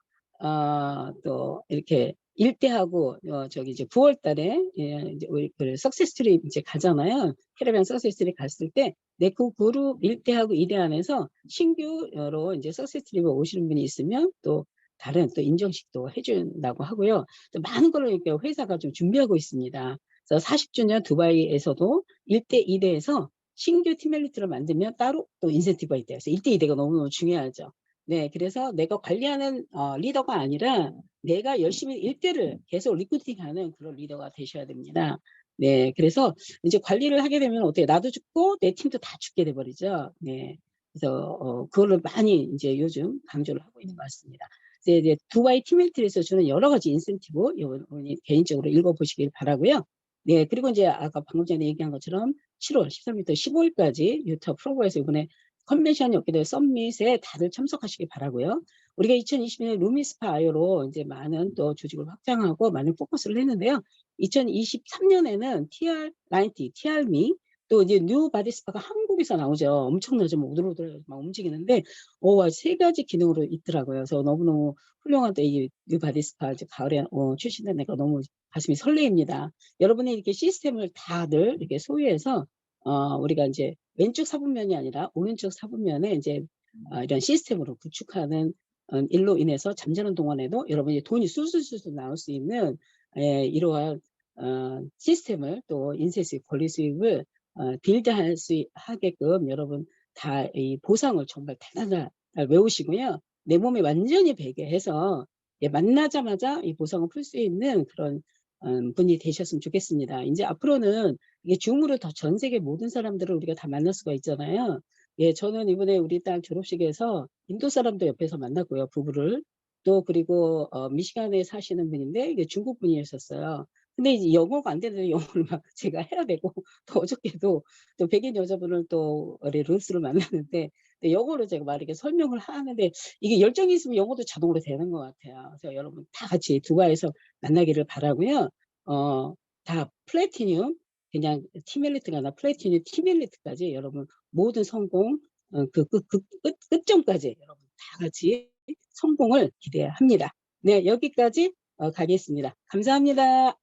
또 이렇게 일대하고 저기 이제 9월 달에 이제 우리 그 석세스 트립 이제 가잖아요. 캐러밴 석세스 트립 갔을 때 내 그 그룹 일대하고 2대 안에서 신규로 이제 석세스 트립에 오시는 분이 있으면 또 다른 또 인정식도 해준다고 하고요. 또 많은 걸 이렇게 회사가 좀 준비하고 있습니다. 그래서 40주년 두바이에서도 1대 2대에서 신규 팀 엘리트를 만들면 따로 또 인센티브가 있대요. 그래서 1대 2대가 너무너무 중요하죠. 네, 그래서 내가 관리하는 리더가 아니라 내가 열심히 1대를 계속 리크루팅하는 그런 리더가 되셔야 됩니다. 네, 그래서 이제 관리를 하게 되면 어떻게 나도 죽고 내 팀도 다 죽게 돼 버리죠. 네. 그래서 그거를 많이 이제 요즘 강조를 하고 있는 것 같습니다. 이제 두바이 팀 엘리트에서 주는 여러 가지 인센티브 여러분이 개인적으로 읽어보시길 바라고요. 네, 그리고 이제 아까 방금 전에 얘기한 것처럼 7월 13일부터 15일까지 유타 프로보에서 이번에 컨벤션이 없게 될 썸밋에 다들 참석하시길 바라고요. 우리가 2020년에 루미스파 아이오로 이제 많은 또 조직을 확장하고 많은 포커스를 했는데요. 2023년에는 TR90, TR미 또 이제 뉴 바디스파가 한국에서 나오죠. 엄청나죠. 뭐 오들오들 막 움직이는데 세 가지 기능으로 있더라고요. 그래서 너무너무 훌륭한 이 뉴 바디스파 이제 가을에 출시되니까 너무 가슴이 설레입니다. 여러분이 이렇게 시스템을 다들 이렇게 소유해서 우리가 이제 왼쪽 사분면이 아니라 오른쪽 사분면에 이제 이런 시스템으로 구축하는 일로 인해서 잠자는 동안에도 여러분이 돈이 술술술술 나올 수 있는 이러한 시스템을 또 인쇄 수입, 권리 수입을 빌드할 수 하게끔 여러분 다 이 보상을 정말 달달달 외우시고요. 내 몸에 완전히 배게 해서 만나자마자 이 보상을 풀 수 있는 그런 분이 되셨으면 좋겠습니다. 이제 앞으로는 이게 줌으로 더 전 세계 모든 사람들을 우리가 다 만날 수가 있잖아요. 예, 저는 이번에 우리 딸 졸업식에서 인도 사람도 옆에서 만났고요, 부부를. 또 그리고 미시간에 사시는 분인데 이게 중국 분이셨어요. 근데 이제 영어가 안 되는데 영어를 막 제가 해야 되고 또 어저께도 또 백인 여자분을 또 우리 루스를 만났는데 영어로 제가 막 이렇게 설명을 하는데 이게 열정이 있으면 영어도 자동으로 되는 것 같아요. 그래서 여러분 다 같이 두바이에서 만나기를 바라고요. 다 플래티늄 그냥 팀 엘리트가 아니라 플래티늄 팀 엘리트까지 여러분 모든 성공 끝점까지 여러분 다 같이 성공을 기대합니다. 네, 여기까지 가겠습니다. 감사합니다.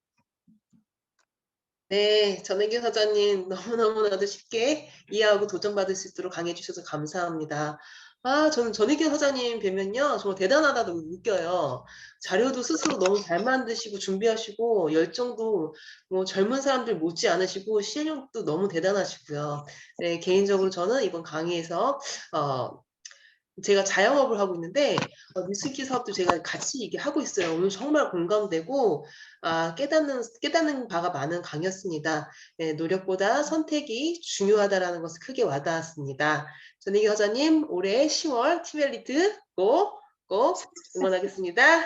네, 전혜기 사장님 너무너무나도 쉽게 이해하고 도전받을 수 있도록 강의해 주셔서 감사합니다. 저는 전혜기 사장님 뵈면요, 정말 대단하다고 느껴요. 자료도 스스로 너무 잘 만드시고 준비하시고 열정도 뭐 젊은 사람들 못지 않으시고 실력도 너무 대단하시고요. 네, 개인적으로 저는 이번 강의에서 제가 자영업을 하고 있는데 미스키 사업도 제가 같이 얘기하고 있어요. 오늘 정말 공감되고 깨닫는 바가 많은 강의였습니다. 네, 노력보다 선택이 중요하다라는 것을 크게 와닿았습니다. 전혜기 여자님 올해 10월 팀엘리트 꼭 응원하겠습니다.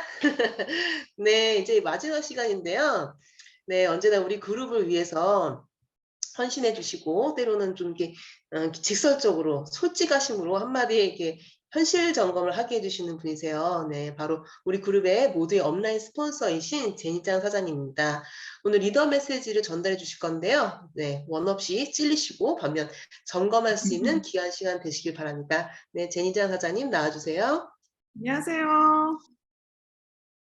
네, 이제 마지막 시간인데요. 네, 언제나 우리 그룹을 위해서 헌신해 주시고 때로는 좀 이렇게 직설적으로 솔직하심으로 한마디에 이렇게 현실 점검을 하게 해주시는 분이세요. 네, 바로 우리 그룹의 모두의 업라인 스폰서이신 제니짱 사장님입니다. 오늘 리더 메시지를 전달해 주실 건데요. 네, 원 없이 찔리시고 반면 점검할 수 있는 귀한 시간 되시길 바랍니다. 네, 제니짱 사장님 나와주세요. 안녕하세요.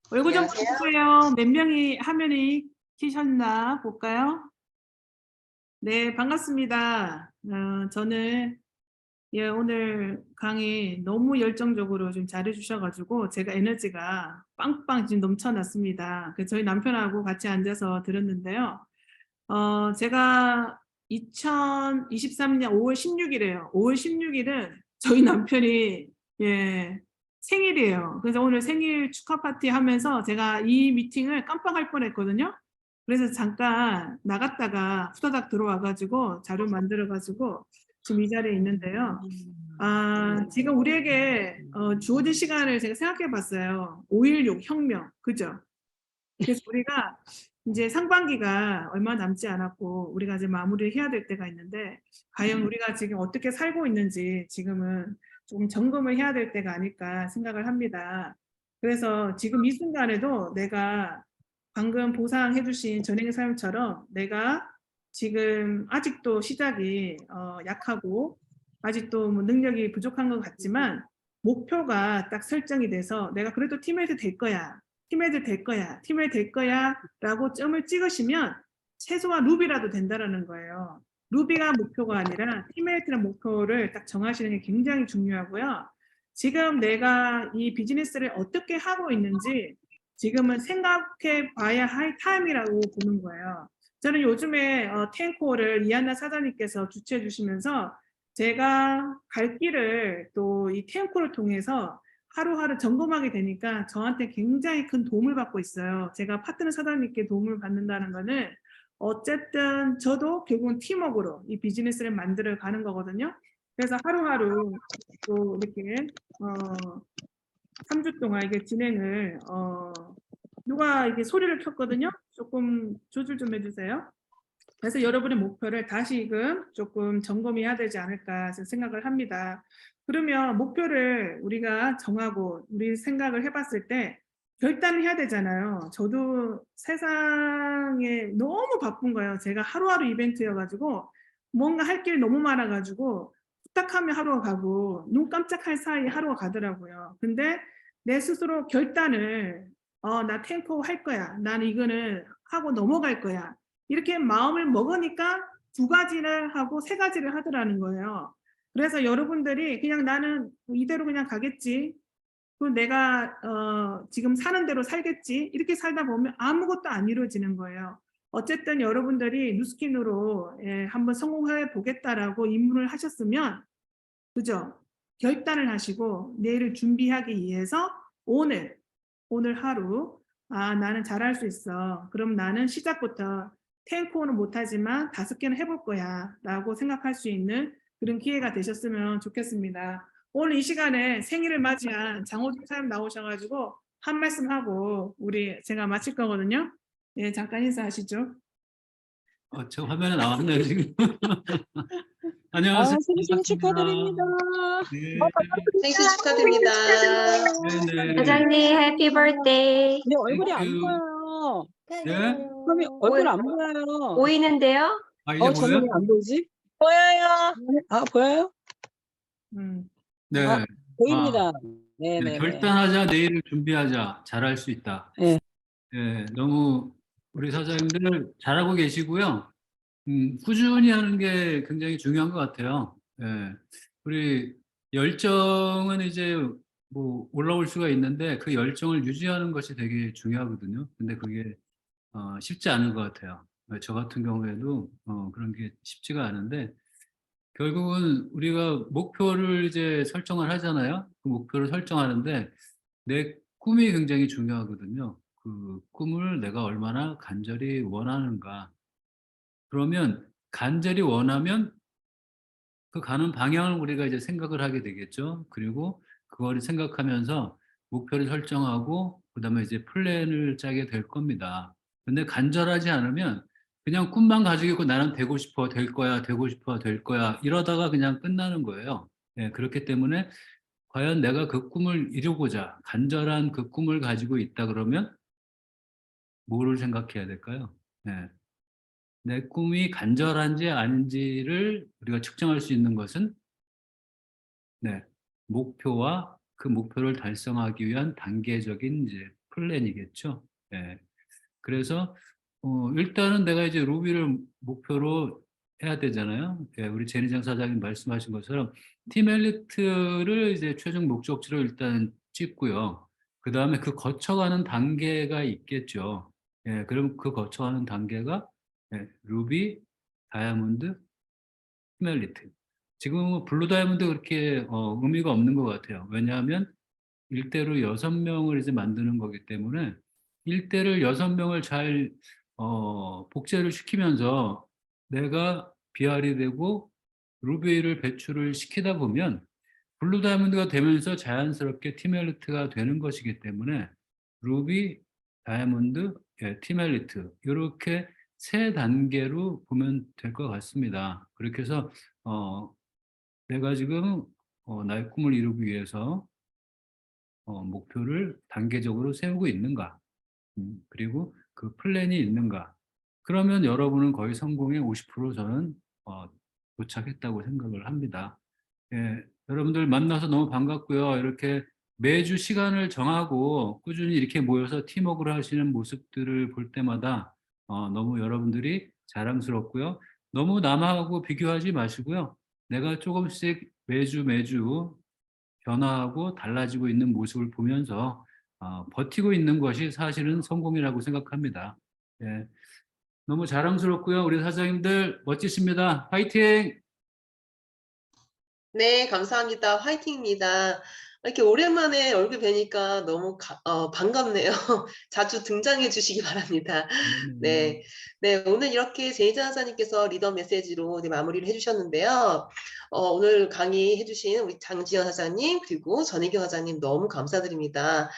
얼굴 좀 안녕하세요. 봐주세요. 몇 명이 화면이 켜셨나 볼까요? 네, 반갑습니다. 저는 오늘 강의 너무 열정적으로 좀 잘해주셔가지고 제가 에너지가 빵빵 지금 넘쳐났습니다. 저희 남편하고 같이 앉아서 들었는데요. 제가 2023년 5월 16일에요. 5월 16일은 저희 남편이 생일이에요. 그래서 오늘 생일 축하 파티 하면서 제가 이 미팅을 깜빡할 뻔했거든요. 그래서 잠깐 나갔다가 후다닥 들어와가지고 자료 만들어가지고 지금 이 자리에 있는데요. 지금 우리에게 주어진 시간을 제가 생각해 봤어요. 5.16 혁명, 그죠? 그래서 우리가 이제 상반기가 얼마 남지 않았고 우리가 이제 마무리를 해야 될 때가 있는데 과연 우리가 지금 어떻게 살고 있는지 지금은 조금 점검을 해야 될 때가 아닐까 생각을 합니다. 그래서 지금 이 순간에도 내가 방금 보상해 주신 전행의 삶처럼 내가 지금 아직도 시작이 약하고 아직도 뭐 능력이 부족한 것 같지만 목표가 딱 설정이 돼서 내가 그래도 팀에서 될 거야. 팀헤드 될 거야, 팀헤드 될 거야 라고 점을 찍으시면 최소한 루비라도 된다라는 거예요. 루비가 목표가 아니라 팀헤드라는 목표를 딱 정하시는 게 굉장히 중요하고요. 지금 내가 이 비즈니스를 어떻게 하고 있는지 지금은 생각해 봐야 할 타임이라고 보는 거예요. 저는 요즘에 텐코를 이한나 사장님께서 주최해 주시면서 제가 갈 길을 또 이 텐코를 통해서 하루하루 점검하게 되니까 저한테 굉장히 큰 도움을 받고 있어요. 제가 파트너 사장님께 도움을 받는다는 거는 어쨌든 저도 결국은 팀워크로 이 비즈니스를 만들어 가는 거거든요. 그래서 하루하루 또 이렇게 3주 동안 이게 진행을 누가 이게 소리를 켰거든요. 조금 조절 좀 해주세요. 그래서 여러분의 목표를 다시금 조금 점검해야 되지 않을까 생각을 합니다. 그러면 목표를 우리가 정하고 우리 생각을 해봤을 때 결단을 해야 되잖아요. 저도 세상에 너무 바쁜 거예요. 제가 하루하루 이벤트여가지고 뭔가 할 게 너무 많아가지고 후딱하면 하루가 가고 눈 깜짝할 사이에 하루가 가더라고요. 근데 내 스스로 결단을 나 탱커 할 거야. 나는 이거는 하고 넘어갈 거야. 이렇게 마음을 먹으니까 2가지를 하고 3가지를 하더라는 거예요. 그래서 여러분들이 그냥 나는 이대로 그냥 가겠지. 그리고 내가 지금 사는 대로 살겠지. 이렇게 살다 보면 아무것도 안 이루어지는 거예요. 어쨌든 여러분들이 누스킨으로 한번 성공해 보겠다라고 입문을 하셨으면 그죠? 결단을 하시고 내일을 준비하기 위해서 오늘 하루 나는 잘할 수 있어. 그럼 나는 시작부터 10코어는 못하지만 5개는 해볼 거야 라고 생각할 수 있는 그런 기회가 되셨으면 좋겠습니다. 오늘 이 시간에 생일을 맞이한 장호준 사장님 나오셔가지고 한 말씀 하고 제가 마칠 거거든요. 네, 잠깐 인사하시죠. 저 화면에 나왔네요, 지금. 안녕하세요. 생신 축하드립니다. 네, 생신 축하드립니다. 네, 네. 사장님 해피 birthday. 내 얼굴이 안 땡큐. 보여요. 네? 그러면 얼굴 안 보여요. 보이는데요? 아, 이제 저는 뭐예요? 왜 안 보이지? 보여요. 아, 보여요? 네. 아, 보입니다. 네, 네네. 결단하자, 내일을 준비하자, 잘할 수 있다. 네. 네, 너무 우리 사장님들 잘하고 계시고요. 꾸준히 하는 게 굉장히 중요한 것 같아요. 예. 우리 열정은 이제 뭐 올라올 수가 있는데 그 열정을 유지하는 것이 되게 중요하거든요. 근데 그게 쉽지 않은 것 같아요. 저 같은 경우에도 그런 게 쉽지가 않은데 결국은 우리가 목표를 이제 설정을 하잖아요. 그 목표를 설정하는데 내 꿈이 굉장히 중요하거든요. 그 꿈을 내가 얼마나 간절히 원하는가. 그러면 간절히 원하면 그 가는 방향을 우리가 이제 생각을 하게 되겠죠. 그리고 그거를 생각하면서 목표를 설정하고 그다음에 이제 플랜을 짜게 될 겁니다. 근데 간절하지 않으면 그냥 꿈만 가지고 있고 나는 되고 싶어, 될 거야, 되고 싶어, 될 거야 이러다가 그냥 끝나는 거예요. 예, 그렇기 때문에 과연 내가 그 꿈을 이루고자 간절한 그 꿈을 가지고 있다 그러면 뭐를 생각해야 될까요? 예. 내 꿈이 간절한지 아닌지를 우리가 측정할 수 있는 것은 네, 목표와 그 목표를 달성하기 위한 단계적인 이제 플랜이겠죠. 예. 그래서 일단은 내가 이제 루비를 목표로 해야 되잖아요. 예, 우리 제니장 사장님 말씀하신 것처럼 팀 엘리트를 이제 최종 목적지로 일단 찍고요. 그 다음에 그 거쳐가는 단계가 있겠죠. 예, 그럼 그 거쳐가는 단계가 루비, 다이아몬드, 팀 엘리트. 지금 블루 다이아몬드 그렇게 의미가 없는 것 같아요. 왜냐하면 1대로 6명을 이제 만드는 거기 때문에 1대를 6명을 잘 복제를 시키면서 내가 BR이 되고 루비를 배출을 시키다 보면 블루 다이아몬드가 되면서 자연스럽게 팀 엘리트가 되는 것이기 때문에 루비, 다이아몬드, 팀 엘리트 이렇게 3단계로 보면 될 것 같습니다. 그렇게 해서 내가 지금 나의 꿈을 이루기 위해서 목표를 단계적으로 세우고 있는가, 그리고 그 플랜이 있는가. 그러면 여러분은 거의 성공의 50% 저는 도착했다고 생각을 합니다. 예, 여러분들 만나서 너무 반갑고요. 이렇게 매주 시간을 정하고 꾸준히 이렇게 모여서 팀워크를 하시는 모습들을 볼 때마다 너무 여러분들이 자랑스럽고요. 너무 남하고 비교하지 마시고요. 내가 조금씩 매주 변화하고 달라지고 있는 모습을 보면서 버티고 있는 것이 사실은 성공이라고 생각합니다. 예, 너무 자랑스럽고요. 우리 사장님들 멋지십니다. 화이팅! 네, 감사합니다. 화이팅입니다. 이렇게 오랜만에 얼굴 뵈니까 너무 반갑네요. 자주 등장해 주시기 바랍니다. 네, 네, 오늘 이렇게 제이자 하사님께서 리더 메시지로 이제 마무리를 해주셨는데요. 오늘 강의해 주신 우리 장지연 하사님 그리고 전혜경 하사님 너무 감사드립니다.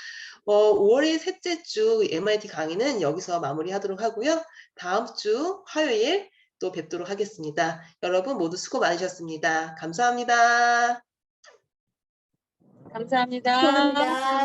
5월의 셋째 주 MIT 강의는 여기서 마무리하도록 하고요. 다음 주 화요일 또 뵙도록 하겠습니다. 여러분 모두 수고 많으셨습니다. 감사합니다. 감사합니다. 감사합니다.